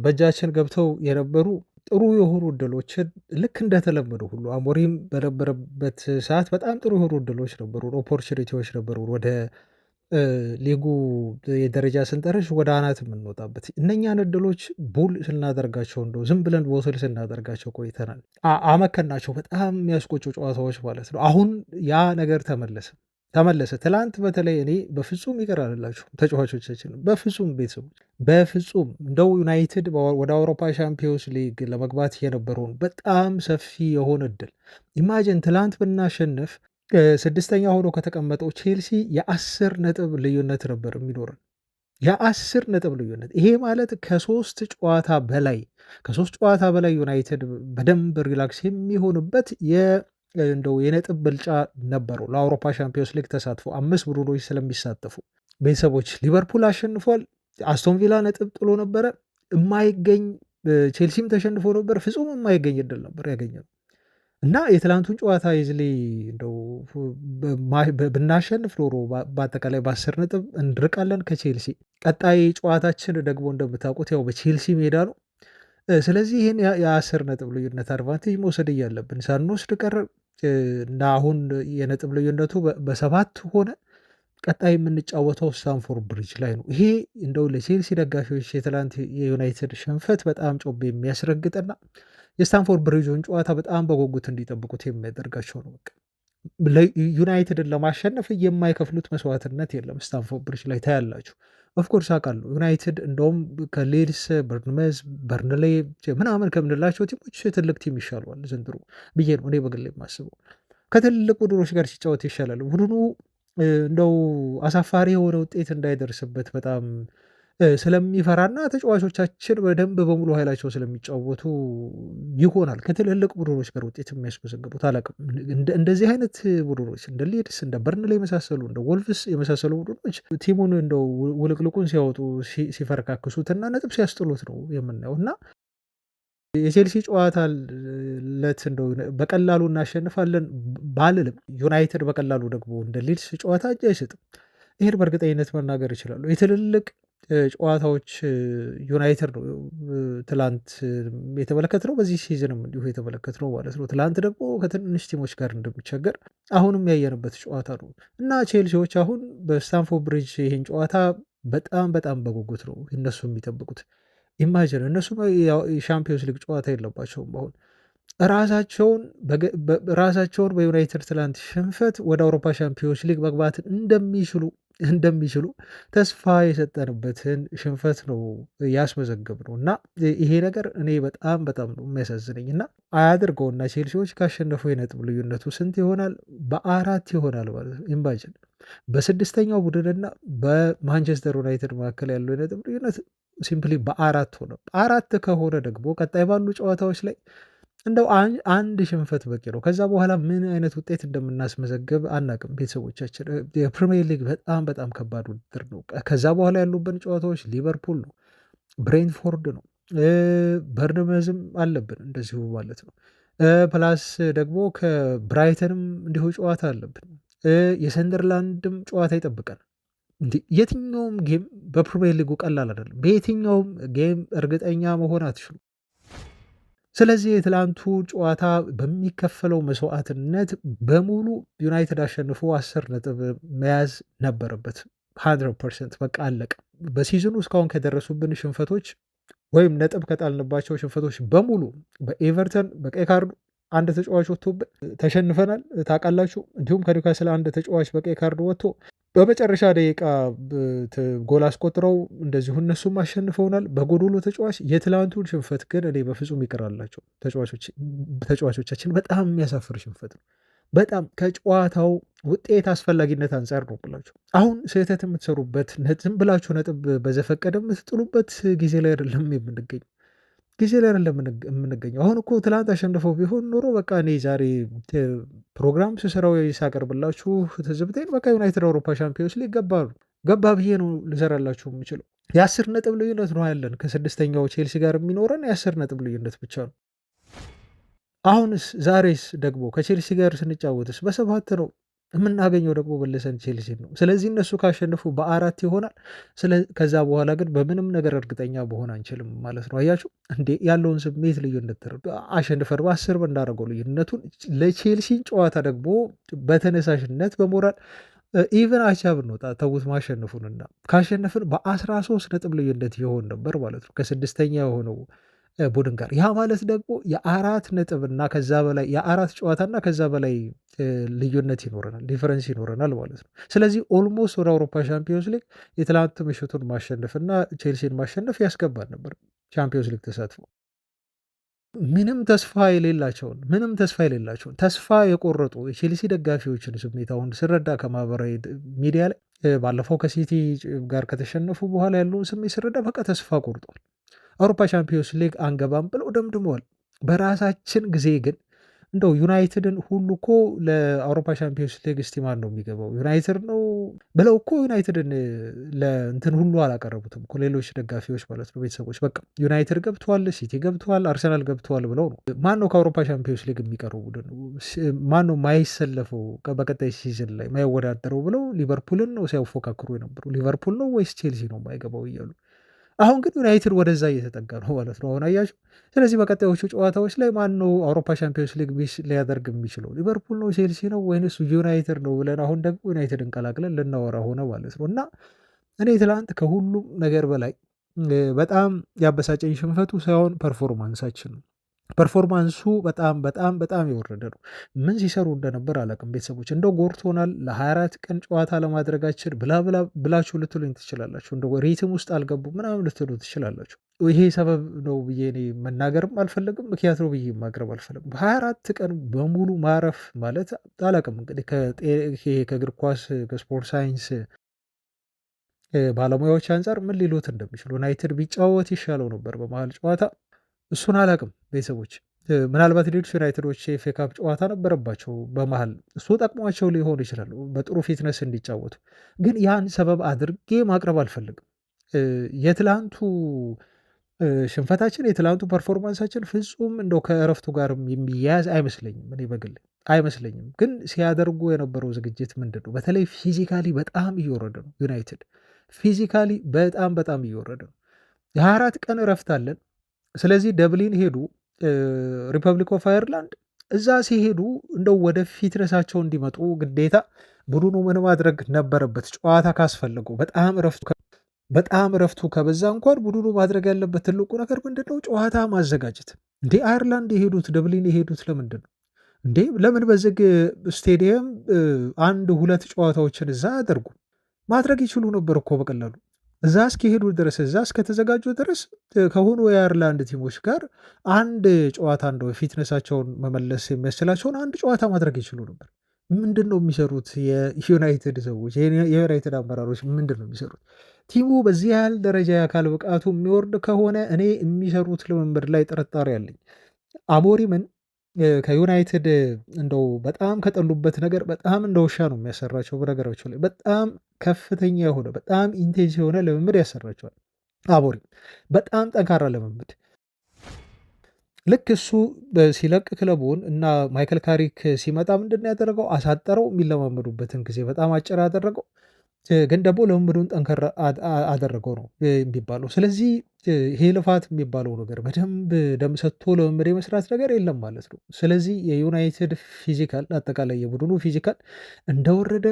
በእጃችን ገብተው የነበሩ ጥሩ የሆኑ እድሎችን ልክ እንደተለመዱ ሁሉ አሞሪም በነበረበት ሰዓት በጣም ጥሩ የሆኑ እድሎች ነበሩ፣ ኦፖርቹኒቲዎች ነበሩ። ወደ ሊጉ የደረጃ ስንጠረዥ ወደ አናት የምንወጣበት እነኛን እድሎች ቡል ስናደርጋቸው እንደው ዝም ብለን ቦስል ስናደርጋቸው ቆይተናል። አመከናቸው በጣም የሚያስቆጩ ጨዋታዎች ማለት ነው። አሁን ያ ነገር ተመለሰ። ትላንት በተለይ እኔ በፍጹም ይቅር አልላችሁ ተጫዋቾቻችን፣ በፍጹም ቤተሰቦች፣ በፍጹም እንደው ዩናይትድ ወደ አውሮፓ ሻምፒዮንስ ሊግ ለመግባት የነበረውን በጣም ሰፊ የሆነ እድል ኢማጅን ትላንት ብናሸንፍ 6ኛ ሆኖ ከተቀመጠው ቼልሲ የ10 ነጥብ ልዩነት ነበር የሚኖረን። የ10 ነጥብ ልዩነት። ይሄ ማለት ከሶስት ጨዋታ በላይ ዩናይትድ በደንብ ሪላክስ የሚሆንበት እንደው የነጥብ ብልጫ ነበረው ለአውሮፓ ሻምፒዮንስ ሊግ ተሳትፎ 5 ቡድኖች ስለሚሳተፉ። ቤተሰቦች ሊቨርፑል አሸንፏል። አስቶን ቪላ ነጥብ ጥሎ ነበረ የማይገኝ ቼልሲም ተሸንፎ ነበር። ፍጹም የማይገኝ እድል ነበር ያገኘነው። እና የትላንቱን ጨዋታ ኢዝሊ እንደው ብናሸንፍ ኖሮ በአጠቃላይ በ10 ነጥብ እንርቃለን ከቼልሲ። ቀጣይ ጨዋታችን ደግሞ እንደምታውቁት ያው በቼልሲ ሜዳ ነው። ስለዚህ ይህን የ10 ነጥብ ልዩነት አድቫንቴጅ መውሰድ እያለብን ሳንወስድ ቀረ እና አሁን የነጥብ ልዩነቱ በሰባት ሆነ። ቀጣይ የምንጫወተው ስታንፎርድ ብሪጅ ላይ ነው። ይሄ እንደው ለቼልሲ ደጋፊዎች የትላንት የዩናይትድ ሽንፈት በጣም ጮቤ የሚያስረግጥና የስታንፎርድ ብሪጁን ጨዋታ በጣም በጉጉት እንዲጠብቁት የሚያደርጋቸው ነው። በቃ ዩናይትድን ለማሸነፍ የማይከፍሉት መስዋዕትነት የለም። ስታንፎርድ ብሪጅ ላይ ታያላችሁ። ኦፍኮርስ አውቃለሁ ዩናይትድ እንደውም ከሌድስ፣ በርንመዝ፣ በርንሌይ ምናምን ከምንላቸው ቲሞች ትልቅ ቲም ይሻለዋል ዘንድሮ ብዬ ነው እኔ በግሌ የማስበው። ከትልቅ ቡድኖች ጋር ሲጫወት ይሻላል። ቡድኑ እንደው አሳፋሪ የሆነ ውጤት እንዳይደርስበት በጣም ስለሚፈራና ተጫዋቾቻችን በደንብ በሙሉ ኃይላቸው ስለሚጫወቱ ይሆናል ከትልልቅ ቡድኖች ጋር ውጤት የሚያስመዘግቡት። አላውቅም እንደዚህ አይነት ቡድኖች እንደ ሌድስ፣ እንደ በርንሌይ የመሳሰሉ እንደ ወልቭስ የመሳሰሉ ቡድኖች ቲሙን እንደው ውልቅልቁን ሲያወጡ ሲፈረካክሱት እና ነጥብ ሲያስጥሉት ነው የምናየው እና የቼልሲ ጨዋታ ለት እንደው በቀላሉ እናሸንፋለን ባልልም ዩናይትድ በቀላሉ ደግሞ እንደ ሊድስ ጨዋታ እጅ አይሰጥም። ይሄን በእርግጠኝነት መናገር ይችላሉ። የትልልቅ ጨዋታዎች ዩናይትድ ነው ትላንት የተመለከትነው፣ በዚህ ሲዝንም እንዲሁ የተመለከትነው ማለት ነው። ትላንት ደግሞ ከትንሽ ቲሞች ጋር እንደሚቸገር አሁንም ያየንበት ጨዋታ ነው እና ቼልሲዎች አሁን በስታንፎርድ ብሪጅ ይህን ጨዋታ በጣም በጣም በጉጉት ነው እነሱ የሚጠብቁት። ኢማጅን እነሱ የሻምፒዮንስ ሊግ ጨዋታ የለባቸውም አሁን ራሳቸውን በዩናይትድ ትላንት ሽንፈት ወደ አውሮፓ ሻምፒዮንስ ሊግ መግባትን እንደሚችሉ ተስፋ የሰጠንበትን ሽንፈት ነው ያስመዘገብ ነው እና ይሄ ነገር እኔ በጣም በጣም ነው የሚያሳዝነኝ እና አያድርገውና ቼልሲዎች ካሸነፉ የነጥብ ልዩነቱ ስንት ይሆናል? በ4 ይሆናል ማለት ነው። ኢማጅን በስድስተኛው ቡድንና በማንቸስተር ዩናይትድ መካከል ያለው የነጥብ ልዩነት ሲምፕሊ በ4 ሆነ። 4 ከሆነ ደግሞ ቀጣይ ባሉ ጨዋታዎች ላይ እንደው አንድ ሽንፈት በቂ ነው። ከዛ በኋላ ምን አይነት ውጤት እንደምናስመዘግብ አናቅም። ቤተሰቦቻችን የፕሪሚየር ሊግ በጣም በጣም ከባድ ውድድር ነው። ከዛ በኋላ ያሉብን ጨዋታዎች ሊቨርፑል ነው፣ ብሬንትፎርድ ነው፣ በርንመዝም አለብን እንደዚሁ ማለት ነው። ፕላስ ደግሞ ከብራይተንም እንዲሁ ጨዋታ አለብን። የሰንደርላንድም ጨዋታ ይጠብቃል። የትኛውም ጌም በፕሪሚየር ሊጉ ቀላል አይደለም። በየትኛውም ጌም እርግጠኛ መሆን አትችሉ። ስለዚህ የትላንቱ ጨዋታ በሚከፈለው መስዋዕትነት በሙሉ ዩናይትድ አሸንፎ 10 ነጥብ መያዝ ነበረበት። 100% በቃ አለቀ። በሲዝኑ እስካሁን ከደረሱብን ሽንፈቶች ወይም ነጥብ ከጣልንባቸው ሽንፈቶች በሙሉ በኤቨርተን በቀይ ካርዱ አንድ ተጫዋች ወጥቶብን ተሸንፈናል ታውቃላችሁ። እንዲሁም ከኒውካስል አንድ ተጫዋች በቀይ ካርድ ወጥቶ በመጨረሻ ደቂቃ ጎል አስቆጥረው እንደዚሁ እነሱም አሸንፈውናል በጎዶሎ ተጫዋች። የትላንቱን ሽንፈት ግን እኔ በፍጹም ይቅራላቸው ተጫዋቾቻችን። በጣም የሚያሳፍር ሽንፈት ነው። በጣም ከጨዋታው ውጤት አስፈላጊነት አንጻር ነው ብላችሁ አሁን ስህተት የምትሰሩበት ዝም ብላችሁ ነጥብ በዘፈቀደ የምትጥሉበት ጊዜ ላይ አይደለም የምንገኘው። አሁን እኮ ትላንት አሸንፈው ቢሆን ኖሮ በቃ እኔ ዛሬ ፕሮግራም ስሰራው ሳቀርብላችሁ ትዝብቴን በቃ ዩናይትድ አውሮፓ ሻምፒዮንስ ሊግ ገባ ብዬ ነው ልሰራላችሁ የምችለው። የ10 ነጥብ ልዩነት ነው ያለን ከስድስተኛው ቼልሲ ጋር የሚኖረን የ10 ነጥብ ልዩነት ብቻ ነው። አሁንስ ዛሬስ ደግሞ ከቼልሲ ጋር ስንጫወትስ በ7 ነው የምናገኘው ደግሞ መልሰን ቼልሲ ነው። ስለዚህ እነሱ ካሸነፉ በ4 ይሆናል። ከዛ በኋላ ግን በምንም ነገር እርግጠኛ በሆን አንችልም ማለት ነው። አያችሁ እንዴ ያለውን ስሜት ልዩነት አሸንፈን በ10 ብናደርገው ልዩነቱን ለቼልሲን ጨዋታ ደግሞ በተነሳሽነት በሞራል ኢቨን አቻ ብንወጣ ተውት ማሸነፉንና ካሸነፍን በ13 ነጥብ ልዩነት ይሆን ነበር ማለት ነው ከስድስተኛ የሆነው ቡድን ጋር። ያ ማለት ደግሞ የ4 ነጥብ እና ከዛ በላይ የ4 ጨዋታና ከዛ በላይ ልዩነት ይኖረናል፣ ዲፈረንስ ይኖረናል ማለት ነው። ስለዚህ ኦልሞስት ወደ አውሮፓ ሻምፒዮንስ ሊግ የትላንት ምሽቱን ማሸነፍና ቼልሲን ማሸነፍ ያስገባል ነበር ቻምፒዮንስ ሊግ ተሳትፎ። ምንም ተስፋ የሌላቸውን ተስፋ የቆረጡ የቼልሲ ደጋፊዎችን ስሜት አሁን ስረዳ ከማህበራዊ ሚዲያ ላይ ባለፈው ከሲቲ ጋር ከተሸነፉ በኋላ ያለውን ስሜት ስረዳ በቃ ተስፋ ቆርጧል። አውሮፓ ቻምፒዮንስ ሊግ አንገባም ብለው ደምድመዋል። በራሳችን ጊዜ ግን እንደው ዩናይትድን ሁሉ እኮ ለአውሮፓ ቻምፒዮንስ ሊግ እስቲ ማን ነው የሚገባው? ዩናይትድ ነው ብለው እኮ ዩናይትድን ለእንትን ሁሉ አላቀረቡትም እኮ ሌሎች ደጋፊዎች ማለት ነው፣ ቤተሰቦች። በቃ ዩናይትድ ገብተዋል፣ ሲቲ ገብተዋል፣ አርሰናል ገብተዋል ብለው ነው። ማን ነው ከአውሮፓ ቻምፒዮንስ ሊግ የሚቀረው ቡድን? ማን ነው ማይሰለፈው በቀጣይ ሲዝን ላይ ማይወዳደረው ብለው ሊቨርፑልን ነው ሲያፎካክሩ የነበሩ። ሊቨርፑል ነው ወይስ ቼልሲ ነው የማይገባው እያሉ። አሁን ግን ዩናይትድ ወደዛ እየተጠጋ ነው ማለት ነው። አሁን አያችሁ። ስለዚህ በቀጣዮቹ ጨዋታዎች ላይ ማን ነው አውሮፓ ቻምፒዮንስ ሊግ ሚስ ሊያደርግ የሚችለው? ሊቨርፑል ነው፣ ቼልሲ ነው ወይንስ ዩናይትድ ነው ብለን አሁን ደግሞ ዩናይትድ እንቀላቅለን ልናወራ ሆነ ማለት ነው። እና እኔ ትላንት ከሁሉም ነገር በላይ በጣም ያበሳጨኝ ሽንፈቱ ሳይሆን ፐርፎርማንሳችን ነው። ፐርፎርማንሱ በጣም በጣም በጣም የወረደ ነው። ምን ሲሰሩ እንደነበር አላውቅም ቤተሰቦች። እንደው ጎርቶናል ለ24 ቀን ጨዋታ ለማድረጋችን ብላ ብላ ብላችሁ ልትሉኝ ትችላላችሁ። እንደው ሪትም ውስጥ አልገቡ ምናምን ልትሉ ትችላላችሁ። ይሄ ሰበብ ነው ብዬ እኔ መናገርም አልፈለግም፣ ምክንያት ነው ብዬ ማቅረብ አልፈለግም። 24 ቀን በሙሉ ማረፍ ማለት አላውቅም እንግዲህ ከእግር ኳስ ከስፖርት ሳይንስ ባለሙያዎች አንጻር ምን ሊሉት እንደሚችሉ ዩናይትድ ቢጫወት ይሻለው ነበር በመሀል ጨዋታ። እሱን አላቅም ቤተሰቦች። ምናልባት ሌሎች ዩናይትዶች የኤፍኤ ካፕ ጨዋታ ነበረባቸው በመሀል፣ እሱ ጠቅሟቸው ሊሆን ይችላል በጥሩ ፊትነስ እንዲጫወቱ። ግን ያን ሰበብ አድርጌ ማቅረብ አልፈልግም። የትላንቱ ሽንፈታችን የትላንቱ ፐርፎርማንሳችን ፍጹም እንደው ከእረፍቱ ጋር የሚያያዝ አይመስለኝም። እኔ በግል አይመስለኝም። ግን ሲያደርጉ የነበረው ዝግጅት ምንድን ነው? በተለይ ፊዚካሊ በጣም እየወረደ ነው ዩናይትድ። ፊዚካሊ በጣም በጣም እየወረደ ነው። የ24 ቀን እረፍት አለን። ስለዚህ ደብሊን ሄዱ፣ ሪፐብሊክ ኦፍ አየርላንድ። እዛ ሲሄዱ እንደው ወደ ፊትነሳቸው እንዲመጡ ግዴታ ቡድኑ ምን ማድረግ ነበረበት? ጨዋታ ካስፈለገው በጣም እረፍቱ ከበዛ እንኳን ቡድኑ ማድረግ ያለበት ትልቁ ነገር ምንድን ነው? ጨዋታ ማዘጋጀት። እንዴ አየርላንድ የሄዱት ደብሊን የሄዱት ለምንድን ነው እንዴ? ለምን በዝግ ስቴዲየም 1-2 ጨዋታዎችን እዛ አያደርጉ? ማድረግ ይችሉ ነበር እኮ በቀላሉ። እዛ እስኪሄዱ ድረስ እዛ እስከተዘጋጁ ድረስ ከሆኑ የአየርላንድ ቲሞች ጋር አንድ ጨዋታ እንደው ፊትነሳቸውን መመለስ የሚያስችላቸውን አንድ ጨዋታ ማድረግ ይችሉ ነበር። ምንድን ነው የሚሰሩት? የዩናይትድ ሰዎች የዩናይትድ አመራሮች ምንድን ነው የሚሰሩት? ቲሙ በዚህ ያህል ደረጃ የአካል ብቃቱ የሚወርድ ከሆነ እኔ የሚሰሩት ልምምድ ላይ ጥርጣሬ አለኝ። አሞሪምን ከዩናይትድ እንደው በጣም ከጠሉበት ነገር በጣም እንደ ውሻ ነው የሚያሰራቸው። በነገራቸው ላይ በጣም ከፍተኛ የሆነ በጣም ኢንቴንስ የሆነ ልምምድ ያሰራቸዋል። አሞሪም በጣም ጠንካራ ልምምድ። ልክ እሱ ሲለቅ ክለቡን እና ማይክል ካሪክ ሲመጣ ምንድን ነው ያደረገው? አሳጠረው። የሚለማመዱበትን ጊዜ በጣም አጭር አደረገው። ግን ደግሞ ልምምዱን ጠንከር አደረገው ነው የሚባለው። ስለዚህ ይሄ ልፋት የሚባለው ነገር በደንብ ደም ሰጥቶ ልምምድ የመስራት ነገር የለም ማለት ነው። ስለዚህ የዩናይትድ ፊዚካል አጠቃላይ የቡድኑ ፊዚካል እንደወረደ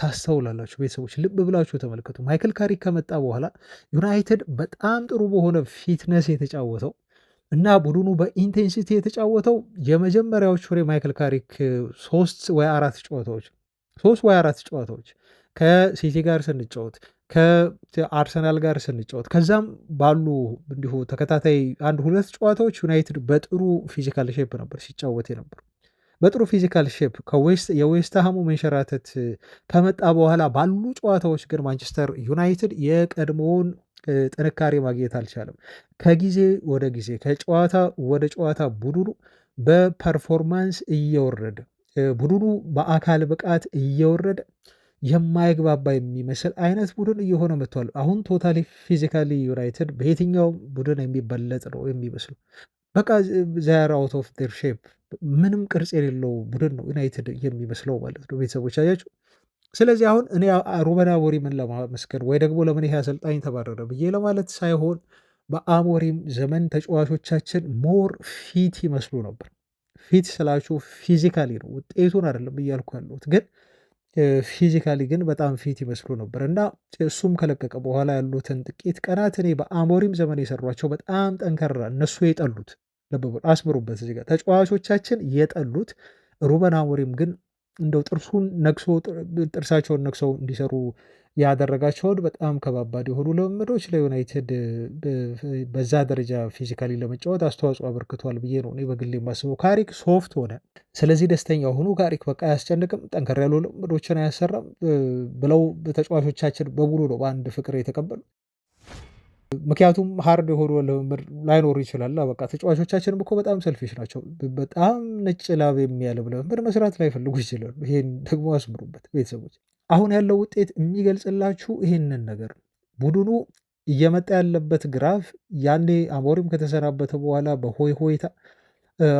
ታስተውላላችሁ ቤተሰቦች። ልብ ብላችሁ ተመልከቱ። ማይክል ካሪክ ከመጣ በኋላ ዩናይትድ በጣም ጥሩ በሆነ ፊትነስ የተጫወተው እና ቡድኑ በኢንቴንሲቲ የተጫወተው የመጀመሪያዎቹ ማይክል ካሪክ 3 ወይ 4 ጨዋታዎች ከሲቲ ጋር ስንጫወት ከአርሰናል ጋር ስንጫወት ከዛም ባሉ እንዲሁ ተከታታይ 1-2 ጨዋታዎች ዩናይትድ በጥሩ ፊዚካል ሼፕ ነበር ሲጫወት የነበሩ። በጥሩ ፊዚካል ሼፕ የዌስትሃሙ መንሸራተት ከመጣ በኋላ ባሉ ጨዋታዎች ግን ማንቸስተር ዩናይትድ የቀድሞውን ጥንካሬ ማግኘት አልቻለም። ከጊዜ ወደ ጊዜ ከጨዋታ ወደ ጨዋታ ቡድኑ በፐርፎርማንስ እየወረደ ቡድኑ በአካል ብቃት እየወረደ የማይግባባ የሚመስል አይነት ቡድን እየሆነ መጥቷል። አሁን ቶታሊ ፊዚካሊ ዩናይትድ በየትኛው ቡድን የሚበለጥ ነው የሚመስለው። በቃ ዛር አውት ኦፍ ዴር ሼፕ ምንም ቅርጽ የሌለው ቡድን ነው ዩናይትድ የሚመስለው ማለት ነው ቤተሰቦች አያችሁ። ስለዚህ አሁን እኔ ሩበን አሞሪምን ለማመስገን ወይ ደግሞ ለምን ይሄ አሰልጣኝ ተባረረ ብዬ ለማለት ሳይሆን በአሞሪም ዘመን ተጫዋቾቻችን ሞር ፊት ይመስሉ ነበር። ፊት ስላችሁ ፊዚካሊ ነው፣ ውጤቱን አይደለም እያልኩ ያለሁት ግን ፊዚካሊ ግን በጣም ፊት ይመስሉ ነበር እና እሱም ከለቀቀ በኋላ ያሉትን ጥቂት ቀናት እኔ በአሞሪም ዘመን የሰሯቸው በጣም ጠንከራ እነሱ የጠሉት አስምሩበት እዚህ ጋር ተጫዋቾቻችን የጠሉት ሩበን አሞሪም ግን እንደው ጥርሳቸውን ነክሰው እንዲሰሩ ያደረጋቸውን በጣም ከባባድ የሆኑ ልምምዶች ለዩናይትድ በዛ ደረጃ ፊዚካሊ ለመጫወት አስተዋጽኦ አበርክቷል ብዬ ነው እኔ በግሌ የማስበው። ካሪክ ሶፍት ሆነ። ስለዚህ ደስተኛ ሆኑ። ካሪክ በቃ አያስጨንቅም፣ ጠንከር ያሉ ልምምዶችን አያሰራም ብለው ተጫዋቾቻችን በሙሉ ነው በአንድ ፍቅር የተቀበሉ። ምክንያቱም ሃርድ የሆኑ ልምምድ ላይኖሩ ይችላል። በቃ ተጫዋቾቻችንም እኮ በጣም ሰልፊሽ ናቸው። በጣም ነጭ ላብ የሚያልብ ልምምድ መስራት ላይፈልጉ ይችላሉ። ይሄን ደግሞ አስምሩበት ቤተሰቦች። አሁን ያለው ውጤት የሚገልጽላችሁ ይሄንን ነገር ነው። ቡድኑ እየመጣ ያለበት ግራፍ ያኔ አሞሪም ከተሰናበተ በኋላ በሆይ ሆይታ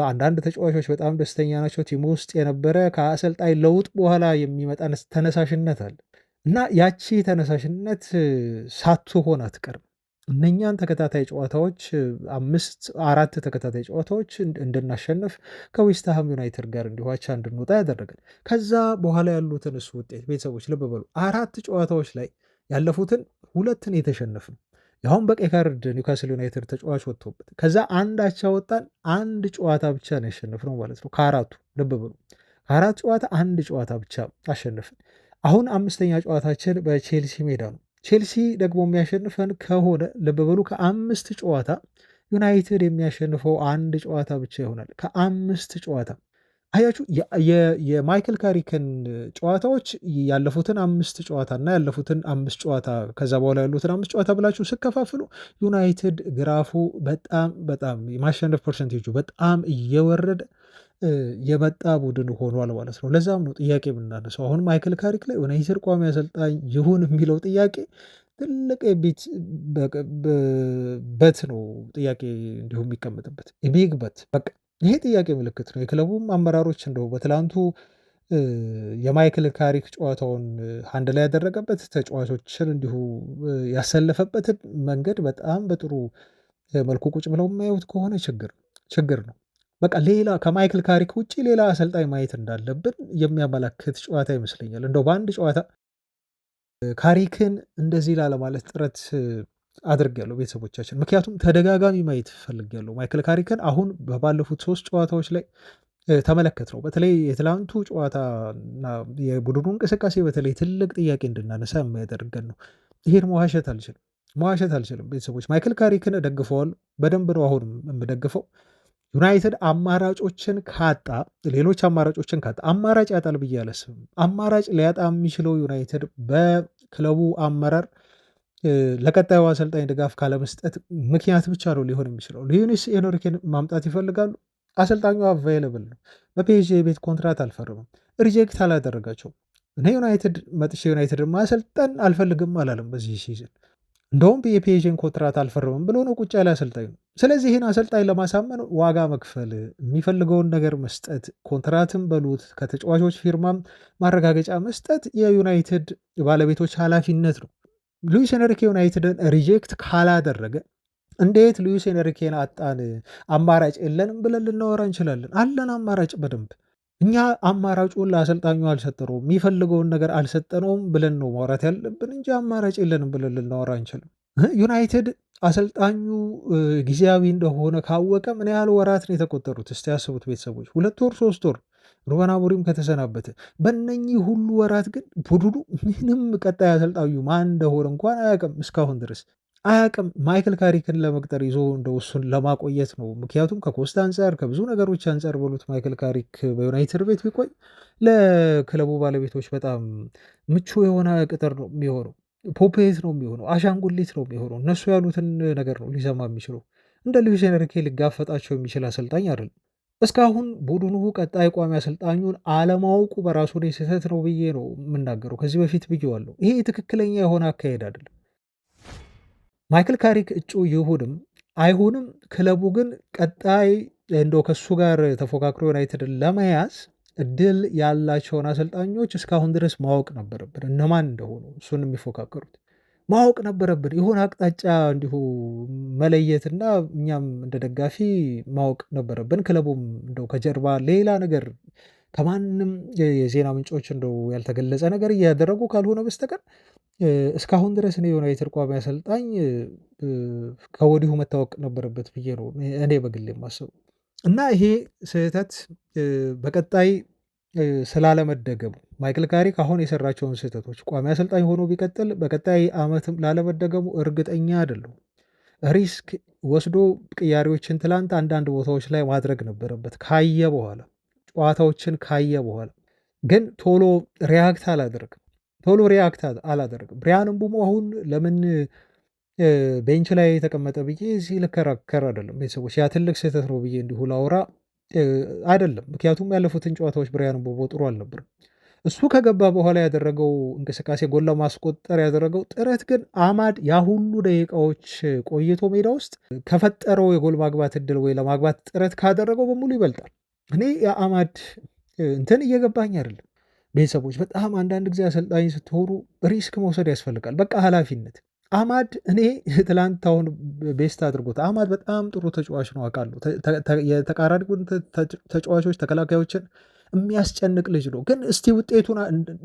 አንዳንድ ተጫዋቾች በጣም ደስተኛ ናቸው። ቲሙ ውስጥ የነበረ ከአሰልጣኝ ለውጥ በኋላ የሚመጣ ተነሳሽነት አለ እና ያቺ ተነሳሽነት ሳትሆን አትቀርም። እነኛን ተከታታይ ጨዋታዎች 4 ተከታታይ ጨዋታዎች እንድናሸንፍ ከዌስትሃም ዩናይትድ ጋር እንዲሁ አቻ እንድንወጣ ያደረገን። ከዛ በኋላ ያሉትን እሱ ውጤት ቤተሰቦች ልብ በሉ 4 ጨዋታዎች ላይ ያለፉትን 2ን የተሸነፍነው ያሁን በቀይ ካርድ ኒውካስል ዩናይትድ ተጫዋች ወጥቶበት ከዛ አንድ አቻ ወጣን። 1 ጨዋታ ብቻ ነው ያሸነፍነው ማለት ነው ከአራቱ ልብ በሉ 4 ጨዋታ 1 ጨዋታ ብቻ አሸነፍን። አሁን 5ኛ ጨዋታችን በቼልሲ ሜዳ ነው። ቼልሲ ደግሞ የሚያሸንፈን ከሆነ ልብ በሉ ከ5 ጨዋታ ዩናይትድ የሚያሸንፈው 1 ጨዋታ ብቻ ይሆናል። ከ5 ጨዋታ አያችሁ። የማይክል ካሪክን ጨዋታዎች ያለፉትን 5 ጨዋታ እና ያለፉትን 5 ጨዋታ ከዛ በኋላ ያሉትን 5 ጨዋታ ብላችሁ ስከፋፍሉ ዩናይትድ ግራፉ በጣም የማሸነፍ ፐርሰንቴጁ በጣም እየወረደ የመጣ ቡድን ሆኗል ማለት ነው። ለዛም ነው ጥያቄ የምናነሳው አሁን ማይክል ካሪክ ላይ ዩናይትድ ቋሚ አሰልጣኝ ይሁን የሚለው ጥያቄ ትልቅ በት ነው። ጥያቄ እንዲሁ የሚቀመጥበት ቢግ በት በቃ ይሄ ጥያቄ ምልክት ነው። የክለቡም አመራሮች እንደው በትላንቱ የማይክል ካሪክ ጨዋታውን አንድ ላይ ያደረገበት ተጫዋቾችን እንዲሁ ያሰለፈበትን መንገድ በጣም በጥሩ መልኩ ቁጭ ብለው የማያዩት ከሆነ ችግር ነው። በቃ ሌላ ከማይክል ካሪክ ውጪ ሌላ አሰልጣኝ ማየት እንዳለብን የሚያመላክት ጨዋታ ይመስለኛል። እንደው በአንድ ጨዋታ ካሪክን እንደዚህ ላለማለት ጥረት አድርጌያለሁ ቤተሰቦቻችን፣ ምክንያቱም ተደጋጋሚ ማየት ፈልጌያለሁ ማይክል ካሪክን። አሁን ባለፉት 3 ጨዋታዎች ላይ ተመለከት ነው። በተለይ የትላንቱ ጨዋታና የቡድኑ እንቅስቃሴ በተለይ ትልቅ ጥያቄ እንድናነሳ የሚያደርገን ነው። ይሄን መዋሸት አልችልም ቤተሰቦች። ማይክል ካሪክን እደግፈዋለሁ፣ በደንብ ነው አሁንም የምደግፈው። ዩናይትድ አማራጮችን ካጣ ሌሎች አማራጮችን ካጣ አማራጭ ያጣል ብዬ አላስብም። አማራጭ ሊያጣ የሚችለው ዩናይትድ በክለቡ አመራር ለቀጣዩ አሰልጣኝ ድጋፍ ካለመስጠት ምክንያት ብቻ ነው ሊሆን የሚችለው። ሉዊስ ኤንሪኬን ማምጣት ይፈልጋሉ። አሰልጣኙ አቫይለብል ነው። በፒኤስጂ ቤት ኮንትራት አልፈርምም። ሪጀክት አላደረጋቸውም። እኔ ዩናይትድ መጥቼ ዩናይትድን ማሰልጠን አልፈልግም አላለም በዚህ ሲዝን። እንደውም የፒኤስጂን ኮንትራት አልፈርምም ብሎ ነው ቁጭ ያለ አሰልጣኝ ነው። ስለዚህ ይህን አሰልጣኝ ለማሳመን ዋጋ መክፈል፣ የሚፈልገውን ነገር መስጠት፣ ኮንትራትም በሉት ከተጫዋቾች ፊርማም ማረጋገጫ መስጠት የዩናይትድ ባለቤቶች ኃላፊነት ነው። ሉዊስ ኤንሪኬ ዩናይትድን ሪጀክት ካላደረገ እንዴት ሉዊስ ኤንሪኬን አጣን አማራጭ የለንም ብለን ልናወራ እንችላለን? አለን አማራጭ በደንብ። እኛ አማራጩን ለአሰልጣኙ አልሰጠነውም፣ የሚፈልገውን ነገር አልሰጠነውም ብለን ነው ማውራት ያለብን እንጂ አማራጭ የለንም ብለን ልናወራ አንችልም። ዩናይትድ አሰልጣኙ ጊዜያዊ እንደሆነ ካወቀ ምን ያህል ወራት ነው የተቆጠሩት? እስቲ ያስቡት ቤተሰቦች፣ 2 ወር 3 ወር ሩበን አሞሪም ከተሰናበተ። በእነኚህ ሁሉ ወራት ግን ቡድኑ ምንም ቀጣይ አሰልጣኙ ማን እንደሆነ እንኳን አያውቅም፣ እስካሁን ድረስ አያውቅም። ማይክል ካሪክን ለመቅጠር ይዞ እንደው እሱን ለማቆየት ነው። ምክንያቱም ከኮስታ አንጻር ከብዙ ነገሮች አንጻር በሉት ማይክል ካሪክ በዩናይትድ ቤት ቢቆይ ለክለቡ ባለቤቶች በጣም ምቹ የሆነ ቅጥር ነው የሚሆነው። ፖፔት ነው የሚሆነው፣ አሻንጉሊት ነው የሚሆነው። እነሱ ያሉትን ነገር ነው ሊሰማ የሚችለው። እንደ ሉዊስ ኤንሪኬ ሊጋፈጣቸው የሚችል አሰልጣኝ አይደለም። እስካሁን ቡድኑ ቀጣይ ቋሚ አሰልጣኙን አለማወቁ በራሱ ላይ ስህተት ነው ብዬ ነው የምናገረው። ከዚህ በፊት ብዬዋለሁ። ይሄ ትክክለኛ የሆነ አካሄድ አይደለም። ማይክል ካሪክ እጩ ይሁንም አይሁንም ክለቡ ግን ቀጣይ እንደው ከሱ ጋር ተፎካክሮ ዩናይትድን ለመያዝ እድል ያላቸውን አሰልጣኞች እስካሁን ድረስ ማወቅ ነበረብን። እነማን እንደሆኑ እሱን የሚፎካከሩት ማወቅ ነበረብን። የሆነ አቅጣጫ እንዲሁ መለየትና እኛም እንደ ደጋፊ ማወቅ ነበረብን። ክለቡም እንደው ከጀርባ ሌላ ነገር ከማንም የዜና ምንጮች እንደው ያልተገለጸ ነገር እያደረጉ ካልሆነ በስተቀር እስካሁን ድረስ እኔ ዩናይትድ ቋሚ አሰልጣኝ ከወዲሁ መታወቅ ነበረበት ብዬ ነው እኔ በግል የማስበው። እና ይሄ ስህተት በቀጣይ ስላለመደገሙ ማይክል ካሪክ አሁን የሰራቸውን ስህተቶች ቋሚ አሰልጣኝ ሆኖ ቢቀጥል በቀጣይ ዓመትም ላለመደገሙ እርግጠኛ አይደለሁም። ሪስክ ወስዶ ቅያሬዎችን ትላንት አንዳንድ ቦታዎች ላይ ማድረግ ነበረበት ጨዋታዎችን ካየ በኋላ ግን ቶሎ ሪያክት አላደረግም። ብሪያን ምቡሞ አሁን ለምን ቤንች ላይ የተቀመጠ ብዬ እዚህ ልከራከር አይደለም ቤተሰቦች፣ ያ ትልቅ ስህተት ነው ብዬ እንዲሁ ላውራ አይደለም። ምክንያቱም ያለፉትን ጨዋታዎች ብሪያን ምቦሞ ጥሩ አልነበረም። እሱ ከገባ በኋላ ያደረገው እንቅስቃሴ ጎል ለማስቆጠር ያደረገው ጥረት ግን አማድ ያ ሁሉ ደቂቃዎች ቆይቶ ሜዳ ውስጥ ከፈጠረው የጎል ማግባት እድል ወይ ለማግባት ጥረት ካደረገው በሙሉ ይበልጣል። እኔ የአማድ እንትን እየገባኝ አይደለም። ቤተሰቦች በጣም አንዳንድ ጊዜ አሰልጣኝ ስትሆኑ ሪስክ መውሰድ ያስፈልጋል። በቃ ኃላፊነት አማድ እኔ ትላንት አሁን ቤስት አድርጎት አማድ በጣም ጥሩ ተጫዋች ነው አውቃለሁ። የተቃራኒ ተጫዋቾች ተከላካዮችን የሚያስጨንቅ ልጅ ነው። ግን እስቲ ውጤቱን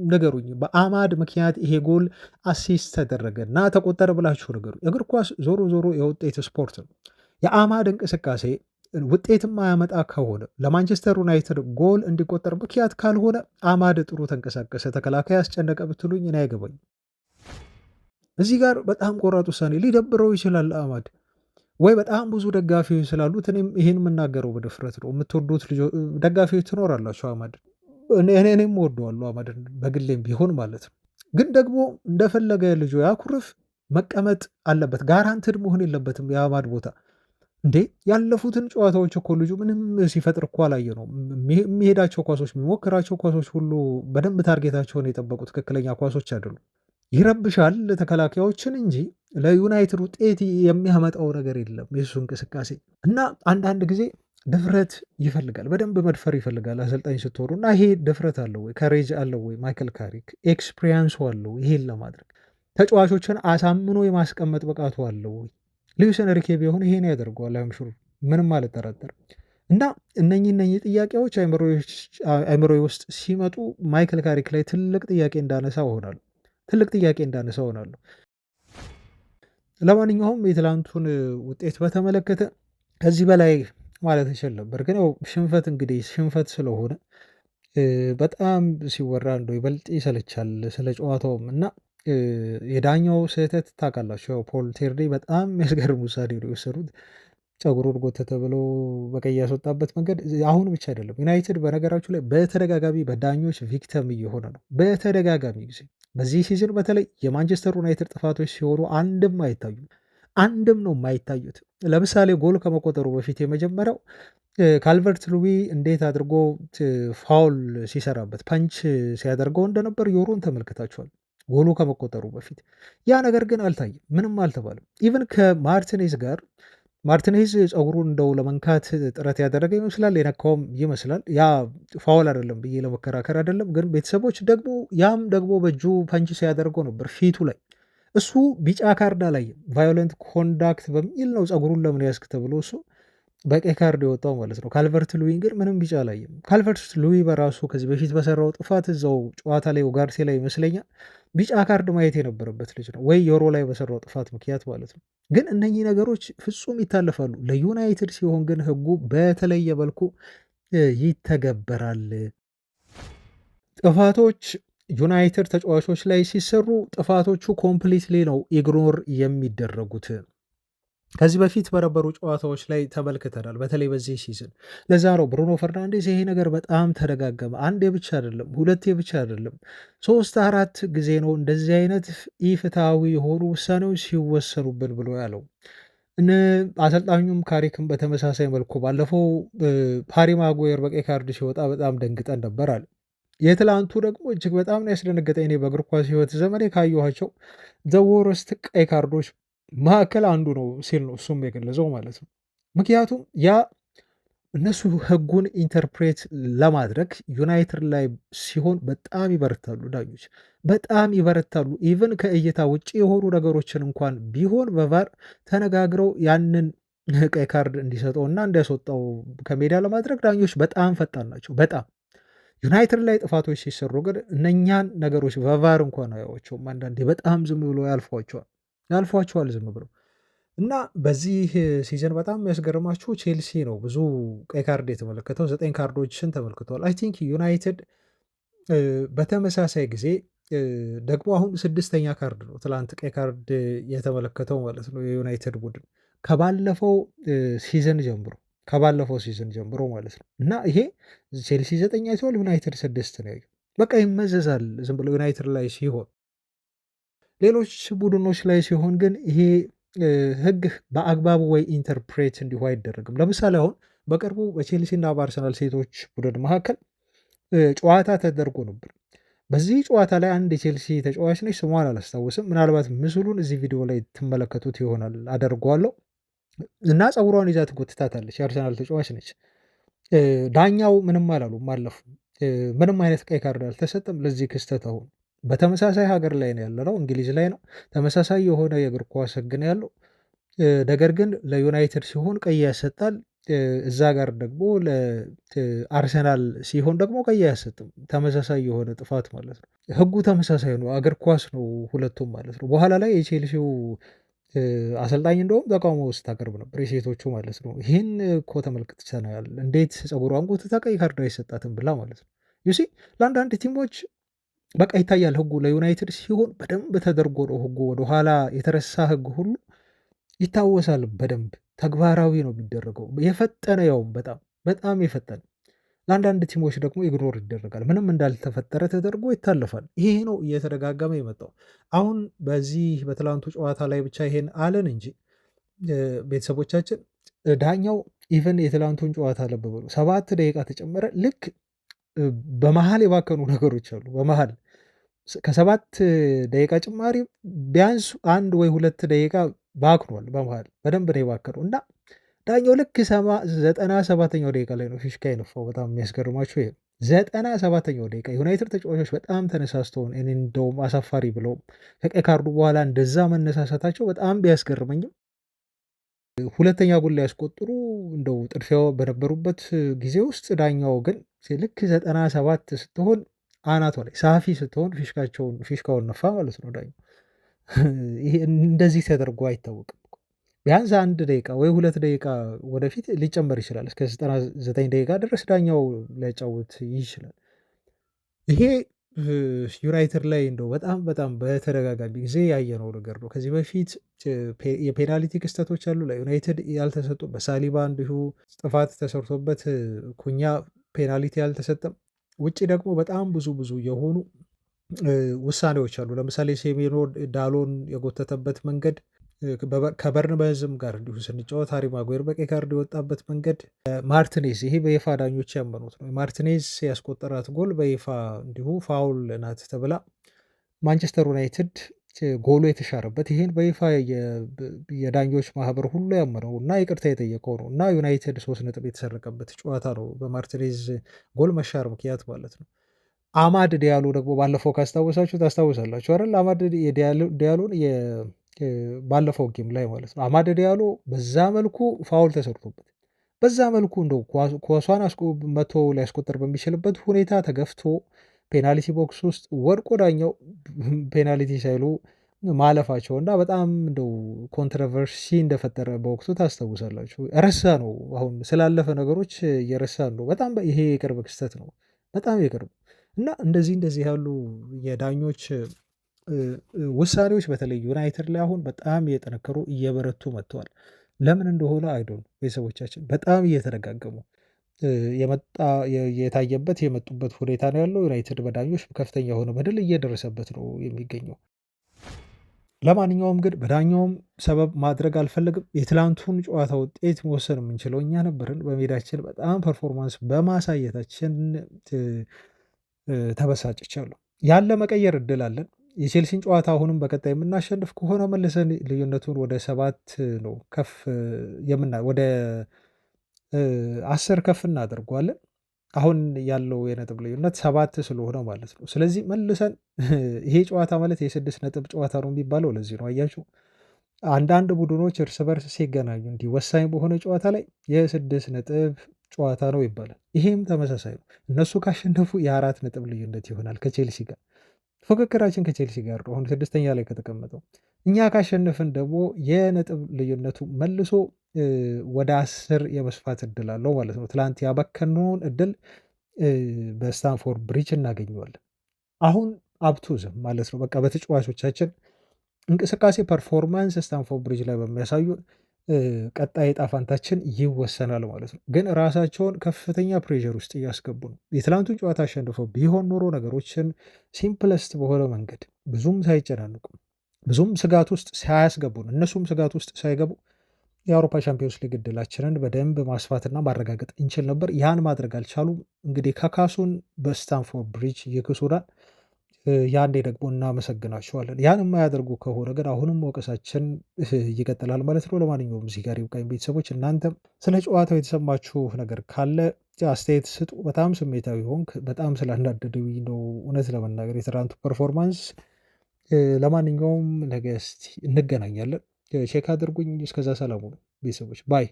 ንገሩኝ። በአማድ ምክንያት ይሄ ጎል አሲስት ተደረገ እና ተቆጠረ ብላችሁ ንገሩኝ። እግር ኳስ ዞሮ ዞሮ የውጤት ስፖርት ነው። የአማድ እንቅስቃሴ ውጤት ማያመጣ ከሆነ ለማንቸስተር ዩናይትድ ጎል እንዲቆጠር ምክንያት ካልሆነ አማድ ጥሩ ተንቀሳቀሰ፣ ተከላካይ አስጨነቀ ብትሉኝ እኔ አይገባኝ። እዚህ ጋር በጣም ቆራጥ ውሳኔ ሊደብረው ይችላል አማድ፣ ወይ በጣም ብዙ ደጋፊዎች ስላሉት። እኔም ይሄን የምናገረው በድፍረት ነው። የምትወዱት ደጋፊዎች ትኖራላችሁ አማድ፣ እኔም ወደዋለሁ አማድን በግሌም ቢሆን ማለት ነው። ግን ደግሞ እንደፈለገ ልጁ ያኩርፍ መቀመጥ አለበት። ጋራንትድ መሆን የለበትም የአማድ ቦታ። እንዴ ያለፉትን ጨዋታዎች እኮ ልጁ ምንም ሲፈጥር እኮ አላየ ነው። የሚሄዳቸው ኳሶች፣ የሚሞክራቸው ኳሶች ሁሉ በደንብ ታርጌታቸውን የጠበቁ ትክክለኛ ኳሶች አይደሉም። ይረብሻል ተከላካዮችን እንጂ ለዩናይትድ ውጤት የሚያመጣው ነገር የለም የሱ እንቅስቃሴ። እና አንዳንድ ጊዜ ድፍረት ይፈልጋል፣ በደንብ መድፈር ይፈልጋል አሰልጣኝ ስትሆኑ። እና ይሄ ድፍረት አለው ወይ? ከሬጅ አለው ወይ? ማይክል ካሪክ ኤክስፒሪያንሱ አለው ይሄን ለማድረግ? ተጫዋቾችን አሳምኖ የማስቀመጥ ብቃቱ አለው ወይ? ሉዊስ ኤንሪኬ ቢሆን ይሄን ያደርገዋል አምሹር፣ ምንም አልጠራጠርም። እና እነኚህ ጥያቄዎች አይምሮ ውስጥ ሲመጡ ማይክል ካሪክ ላይ ትልቅ ጥያቄ እንዳነሳ ሆናለሁ። ለማንኛውም የትላንቱን ውጤት በተመለከተ ከዚህ በላይ ማለት ይችል ነበር፣ ግን ያው ሽንፈት እንግዲህ ሽንፈት ስለሆነ በጣም ሲወራ እንደው ይበልጥ ይሰለቻል ስለ ጨዋታውም። እና የዳኛው ስህተት ታውቃላችሁ፣ ፖል ቴርዴ በጣም የሚያስገርም ውሳኔ ነው የወሰዱት። ጸጉሩን ጎተተ ብለው በቀይ ያስወጣበት መንገድ አሁን ብቻ አይደለም። ዩናይትድ በነገራችሁ ላይ በተደጋጋሚ በዳኞች ቪክተም እየሆነ ነው፣ በተደጋጋሚ ጊዜ በዚህ ሲዝን በተለይ የማንቸስተር ዩናይትድ ጥፋቶች ሲሆኑ አንድም ነው የማይታዩት። ለምሳሌ ጎል ከመቆጠሩ በፊት የመጀመሪያው ካልቨርት ሉዊ እንዴት አድርጎ ፋውል ሲሰራበት ፐንች ሲያደርገው እንደነበር ዮሮን ተመልክታችኋል። ጎሉ ከመቆጠሩ በፊት ያ ነገር ግን አልታየም፣ ምንም አልተባለም። ኢቨን ከማርቲኔዝ ጋር ማርቲኔዝ ጸጉሩን እንደው ለመንካት ጥረት ያደረገ ይመስላል፣ የነካውም ይመስላል። ያ ፋውል አይደለም ብዬ ለመከራከር አይደለም፣ ግን ቤተሰቦች ደግሞ በእጁ ፐንች ሲያደርገው ነበር ፊቱ ላይ። እሱ ቢጫ ካርድ አላየም። ቫዮለንት ኮንዳክት በሚል ነው ጸጉሩን ለምን ያስክ ተብሎ እሱ በቀይ ካርድ የወጣው ማለት ነው። ካልቨርት ሉዊን ግን ምንም ቢጫ አላየም። ካልቨርት ሉዊ በራሱ ከዚህ በፊት በሰራው ጥፋት እዛው ጨዋታ ላይ ኡጋርቴ ላይ ይመስለኛል ቢጫ ካርድ ማየት የነበረበት ልጅ ነው፣ ወይ ዮሮ ላይ በሰራው ጥፋት ምክንያት ማለት ነው። ግን እነኚህ ነገሮች ፍጹም ይታለፋሉ። ለዩናይትድ ሲሆን ግን ህጉ በተለየ መልኩ ይተገበራል። ጥፋቶች ዩናይትድ ተጫዋቾች ላይ ሲሰሩ ጥፋቶቹ ኮምፕሊትሊ ነው ኢግኖር የሚደረጉት። ከዚህ በፊት በነበሩ ጨዋታዎች ላይ ተመልክተናል፣ በተለይ በዚህ ሲዝን። ለዛ ነው ብሩኖ ፈርናንዴዝ ይሄ ነገር በጣም ተደጋገመ፣ አንዴ ብቻ አይደለም፣ ሁለቴ ብቻ አይደለም፣ 3-4 ጊዜ ነው እንደዚህ አይነት ኢፍትሐዊ የሆኑ ውሳኔዎች ሲወሰኑብን ብሎ ያለው። አሰልጣኙም ካሪክም በተመሳሳይ መልኩ ባለፈው ሃሪ ማጉዌር በቀይ ካርድ ሲወጣ በጣም ደንግጠን ነበር አለ። የትላንቱ ደግሞ እጅግ በጣም ነው ያስደነገጠኝ። እኔ በእግር ኳስ ህይወት ዘመኔ ካየኋቸው ዘወረስት ቀይ ካርዶች መካከል አንዱ ነው ሲል ነው እሱም የገለጸው ማለት ነው። ምክንያቱም ያ እነሱ ህጉን ኢንተርፕሬት ለማድረግ ዩናይትድ ላይ ሲሆን በጣም ይበረታሉ፣ ዳኞች በጣም ይበረታሉ። ኢቨን ከእይታ ውጭ የሆኑ ነገሮችን እንኳን ቢሆን በቫር ተነጋግረው ያንን ቀይ ካርድ እንዲሰጠው እና እንዲያስወጣው ከሜዳ ለማድረግ ዳኞች በጣም ፈጣን ናቸው። በጣም ዩናይትድ ላይ ጥፋቶች ሲሰሩ ግን እነኛን ነገሮች በቫር እንኳን አያዋቸውም። አንዳንዴ በጣም ዝም ብሎ ያልፏቸዋል ዝም ብለው። እና በዚህ ሲዘን በጣም የሚያስገርማችሁ ቼልሲ ነው ብዙ ቀይ ካርድ የተመለከተው፣ 9 ካርዶችን ተመልክተዋል። አይ ቲንክ ዩናይትድ በተመሳሳይ ጊዜ ደግሞ አሁን 6ኛ ካርድ ነው ትላንት ቀይ ካርድ የተመለከተው ማለት ነው የዩናይትድ ቡድን ከባለፈው ሲዘን ጀምሮ ማለት ነው። እና ይሄ ቼልሲ 9 አይተዋል፣ ዩናይትድ 6 ነው ያዩ። በቃ ይመዘዛል ዝም ብሎ ዩናይትድ ላይ ሲሆን፣ ሌሎች ቡድኖች ላይ ሲሆን ግን ይሄ ህግ በአግባቡ ወይ ኢንተርፕሬት እንዲሁ አይደረግም። ለምሳሌ አሁን በቅርቡ በቼልሲና በአርሰናል ሴቶች ቡድን መካከል ጨዋታ ተደርጎ ነበር። በዚህ ጨዋታ ላይ አንድ የቼልሲ ተጫዋች ነች፣ ስሟን አላስታውስም። ምናልባት ምስሉን እዚህ ቪዲዮ ላይ ትመለከቱት ይሆናል፣ አደርገዋለሁ እና ፀጉሯን ይዛ ትጎትታታለች። የአርሰናል ተጫዋች ነች። ዳኛው ምንም አላሉም፣ አለፉ። ምንም አይነት ቀይ ካርድ አልተሰጠም ለዚህ ክስተት። አሁን በተመሳሳይ ሀገር ላይ ነው ያለነው፣ እንግሊዝ ላይ ነው። ተመሳሳይ የሆነ የእግር ኳስ ህግ ነው ያለው። ነገር ግን ለዩናይትድ ሲሆን ቀይ ያሰጣል፣ እዛ ጋር ደግሞ ለአርሰናል ሲሆን ደግሞ ቀይ አያሰጥም። ተመሳሳይ የሆነ ጥፋት ማለት ነው። ህጉ ተመሳሳይ ነው፣ እግር ኳስ ነው ሁለቱም ማለት ነው። በኋላ ላይ የቼልሲው አሰልጣኝ እንደውም ተቃውሞ ስታቀርብ ነበር፣ የሴቶቹ ማለት ነው። ይህን እኮ ተመልክተናል፣ እንዴት ፀጉሯን ጎትታ ቀይ ካርድ አይሰጣትም ብላ ማለት ነው። ዩሲ ለአንዳንድ ቲሞች በቃ ይታያል ህጉ። ለዩናይትድ ሲሆን በደንብ ተደርጎ ነው ህጉ፣ ወደኋላ የተረሳ ህግ ሁሉ ይታወሳል፣ በደንብ ተግባራዊ ነው የሚደረገው። የፈጠነ ያውም በጣም በጣም የፈጠነ። ለአንዳንድ ቲሞች ደግሞ ኢግኖር ይደረጋል፣ ምንም እንዳልተፈጠረ ተደርጎ ይታለፋል። ይሄ ነው እየተደጋገመ የመጣው። አሁን በዚህ በትላንቱ ጨዋታ ላይ ብቻ ይሄን አለን እንጂ ቤተሰቦቻችን ዳኛው ኢቨን የትላንቱን ጨዋታ ለብ በሉ 7 ደቂቃ ተጨመረ። ልክ በመሀል የባከኑ ነገሮች አሉ። በመሀል ከ7 ደቂቃ ጭማሪ ቢያንስ 1 ወይ 2 ደቂቃ ባክኗል። በመሀል በደንብ ነው የባከነው እና ዳኛው ልክ 97ኛው ደቂቃ ላይ ነው ፊሽካ የነፋው። በጣም የሚያስገርማቸው ይሄ 97ኛው ደቂቃ ዩናይትድ ተጫዋቾች በጣም ተነሳስተውን እኔ እንደውም አሳፋሪ ብለው ከቀይ ካርዱ በኋላ እንደዛ መነሳሳታቸው በጣም ቢያስገርመኝም ሁለተኛ ጎል ላይ ያስቆጥሩ እንደው ጥድፊያው በነበሩበት ጊዜ ውስጥ ዳኛው ግን ልክ 97 ስትሆን አናቷ ላይ ሳፊ ስትሆን ፊሽካውን ነፋ ማለት ነው ዳኛው። ይሄ እንደዚህ ተደርጎ አይታወቅም። ቢያንስ 1 ደቂቃ ወይ 2 ደቂቃ ወደፊት ሊጨመር ይችላል። እስከ 99 ደቂቃ ድረስ ዳኛው ሊያጫውት ይችላል። ይሄ ዩናይትድ ላይ እንደው በጣም በጣም በተደጋጋሚ ጊዜ ያየነው ነገር ነው። ከዚህ በፊት የፔናልቲ ክስተቶች አሉ ለዩናይትድ ያልተሰጡ። በሳሊባ እንዲሁ ጥፋት ተሰርቶበት ኩኛ ፔናልቲ ያልተሰጠም። ውጭ ደግሞ በጣም ብዙ የሆኑ ውሳኔዎች አሉ። ለምሳሌ ሴሜዶ ዳሎን የጎተተበት መንገድ፣ ከበርንመዝም ጋር እንዲሁ ስንጫወት ሃሪ ማጓየር በቀይ ካርድ የወጣበት መንገድ፣ ማርቲኔዝ ይሄ በይፋ ዳኞች ያመኑት ነው። ማርቲኔዝ ያስቆጠራት ጎል በይፋ እንዲሁ ፋውል ናት ተብላ ማንቸስተር ዩናይትድ ጎሉ የተሻረበት ይህን በይፋ የዳኞች ማህበር ሁሉ ያመነው እና ይቅርታ የጠየቀው ነው እና ዩናይትድ 3 ነጥብ የተሰረቀበት ጨዋታ ነው በማርቲኔዝ ጎል መሻር ምክንያት ማለት ነው። አማድ ዲያሎ ደግሞ ባለፈው ካስታወሳችሁ ታስታውሳላችሁ አይደል? አማድ ዲያሎን ባለፈው ጌም ላይ ማለት ነው። አማድ ዲያሎ በዛ መልኩ ፋውል ተሰርቶበት በዛ መልኩ እንደው ኳሷን መቶ ሊያስቆጠር በሚችልበት ሁኔታ ተገፍቶ ፔናልቲ ቦክስ ውስጥ ወድቆ ዳኛው ፔናልቲ ሳይሉ ማለፋቸው እና በጣም እንደው ኮንትሮቨርሲ እንደፈጠረ በወቅቱ ታስታውሳላችሁ። ረሳ ነው አሁን ስላለፈ ነገሮች እየረሳ ነው። በጣም ይሄ የቅርብ ክስተት ነው፣ በጣም የቅርብ እና እንደዚህ ያሉ የዳኞች ውሳኔዎች በተለይ ዩናይትድ ላይ አሁን በጣም እየጠነከሩ እየበረቱ መጥተዋል። ለምን እንደሆነ አይዶን ቤተሰቦቻችን በጣም እየተደጋገሙ የታየበት የመጡበት ሁኔታ ነው ያለው። ዩናይትድ በዳኞች ከፍተኛ የሆነ በደል እየደረሰበት ነው የሚገኘው። ለማንኛውም ግን በዳኛውም ሰበብ ማድረግ አልፈለግም። የትላንቱን ጨዋታ ውጤት መወሰን የምንችለው እኛ ነበርን። በሜዳችን በጣም ፐርፎርማንስ በማሳየታችን ተበሳጭቻለሁ። ያለ መቀየር እድል አለን። የቼልሲን ጨዋታ አሁንም በቀጣይ የምናሸንፍ ከሆነ መልሰን ልዩነቱን ወደ 7 ነው ከፍ ወደ 10 ከፍ እናደርገዋለን። አሁን ያለው የነጥብ ልዩነት 7 ስለሆነ ማለት ነው። ስለዚህ መልሰን ይሄ ጨዋታ ማለት የ6 ነጥብ ጨዋታ ነው የሚባለው ለዚህ ነው። አያችሁ አንዳንድ ቡድኖች እርስ በርስ ሲገናኙ እንዲህ ወሳኝ በሆነ ጨዋታ ላይ የ6 ነጥብ ጨዋታ ነው ይባላል። ይሄም ተመሳሳይ ነው። እነሱ ካሸነፉ የ4 ነጥብ ልዩነት ይሆናል ከቼልሲ ጋር። ፉክክራችን ከቼልሲ ጋር ነው አሁን 6ኛ ላይ ከተቀመጠው። እኛ ካሸነፍን ደግሞ የነጥብ ልዩነቱ መልሶ ወደ 10 የመስፋት እድል አለው ማለት ነው። ትላንት ያበከነውን እድል በስታንፎርድ ብሪጅ እናገኘዋለን። አሁን አብቱዝም ማለት ነው በቃ በተጫዋቾቻችን እንቅስቃሴ ፐርፎርማንስ ስታንፎርድ ብሪጅ ላይ በሚያሳዩ ቀጣይ ዕጣ ፈንታችን ይወሰናል ማለት ነው። ግን ራሳቸውን ከፍተኛ ፕሬዠር ውስጥ እያስገቡ ነው። የትላንቱን ጨዋታ አሸንፈው ቢሆን ኖሮ ነገሮችን ሲምፕለስት በሆነ መንገድ ብዙም ሳይጨናንቁ ብዙም ስጋት ውስጥ ሳያስገቡን እነሱም ስጋት ውስጥ ሳይገቡ የአውሮፓ ሻምፒዮንስ ሊግ እድላችንን በደንብ ማስፋትና ማረጋገጥ እንችል ነበር። ያን ማድረግ አልቻሉም። እንግዲህ ከካሱን በስታንፎርድ ብሪጅ ይክሱናል። ያኔ ደግሞ እናመሰግናቸዋለን። ያን የማያደርጉ ከሆነ ግን አሁንም ወቀሳችን ይቀጥላል ማለት ነው። ለማንኛውም እዚህ ጋር ይብቃኝ ቤተሰቦች። እናንተም ስለ ጨዋታው የተሰማችሁ ነገር ካለ አስተያየት ስጡ። በጣም ስሜታዊ ሆንክ፣ በጣም ስላናደደኝ ነው እውነት ለመናገር የትናንቱ ፐርፎርማንስ። ለማንኛውም ነገ እስቲ እንገናኛለን። ቼክ አድርጉኝ። እስከዛ ሰላም ሁኑ ቤተሰቦች ባይ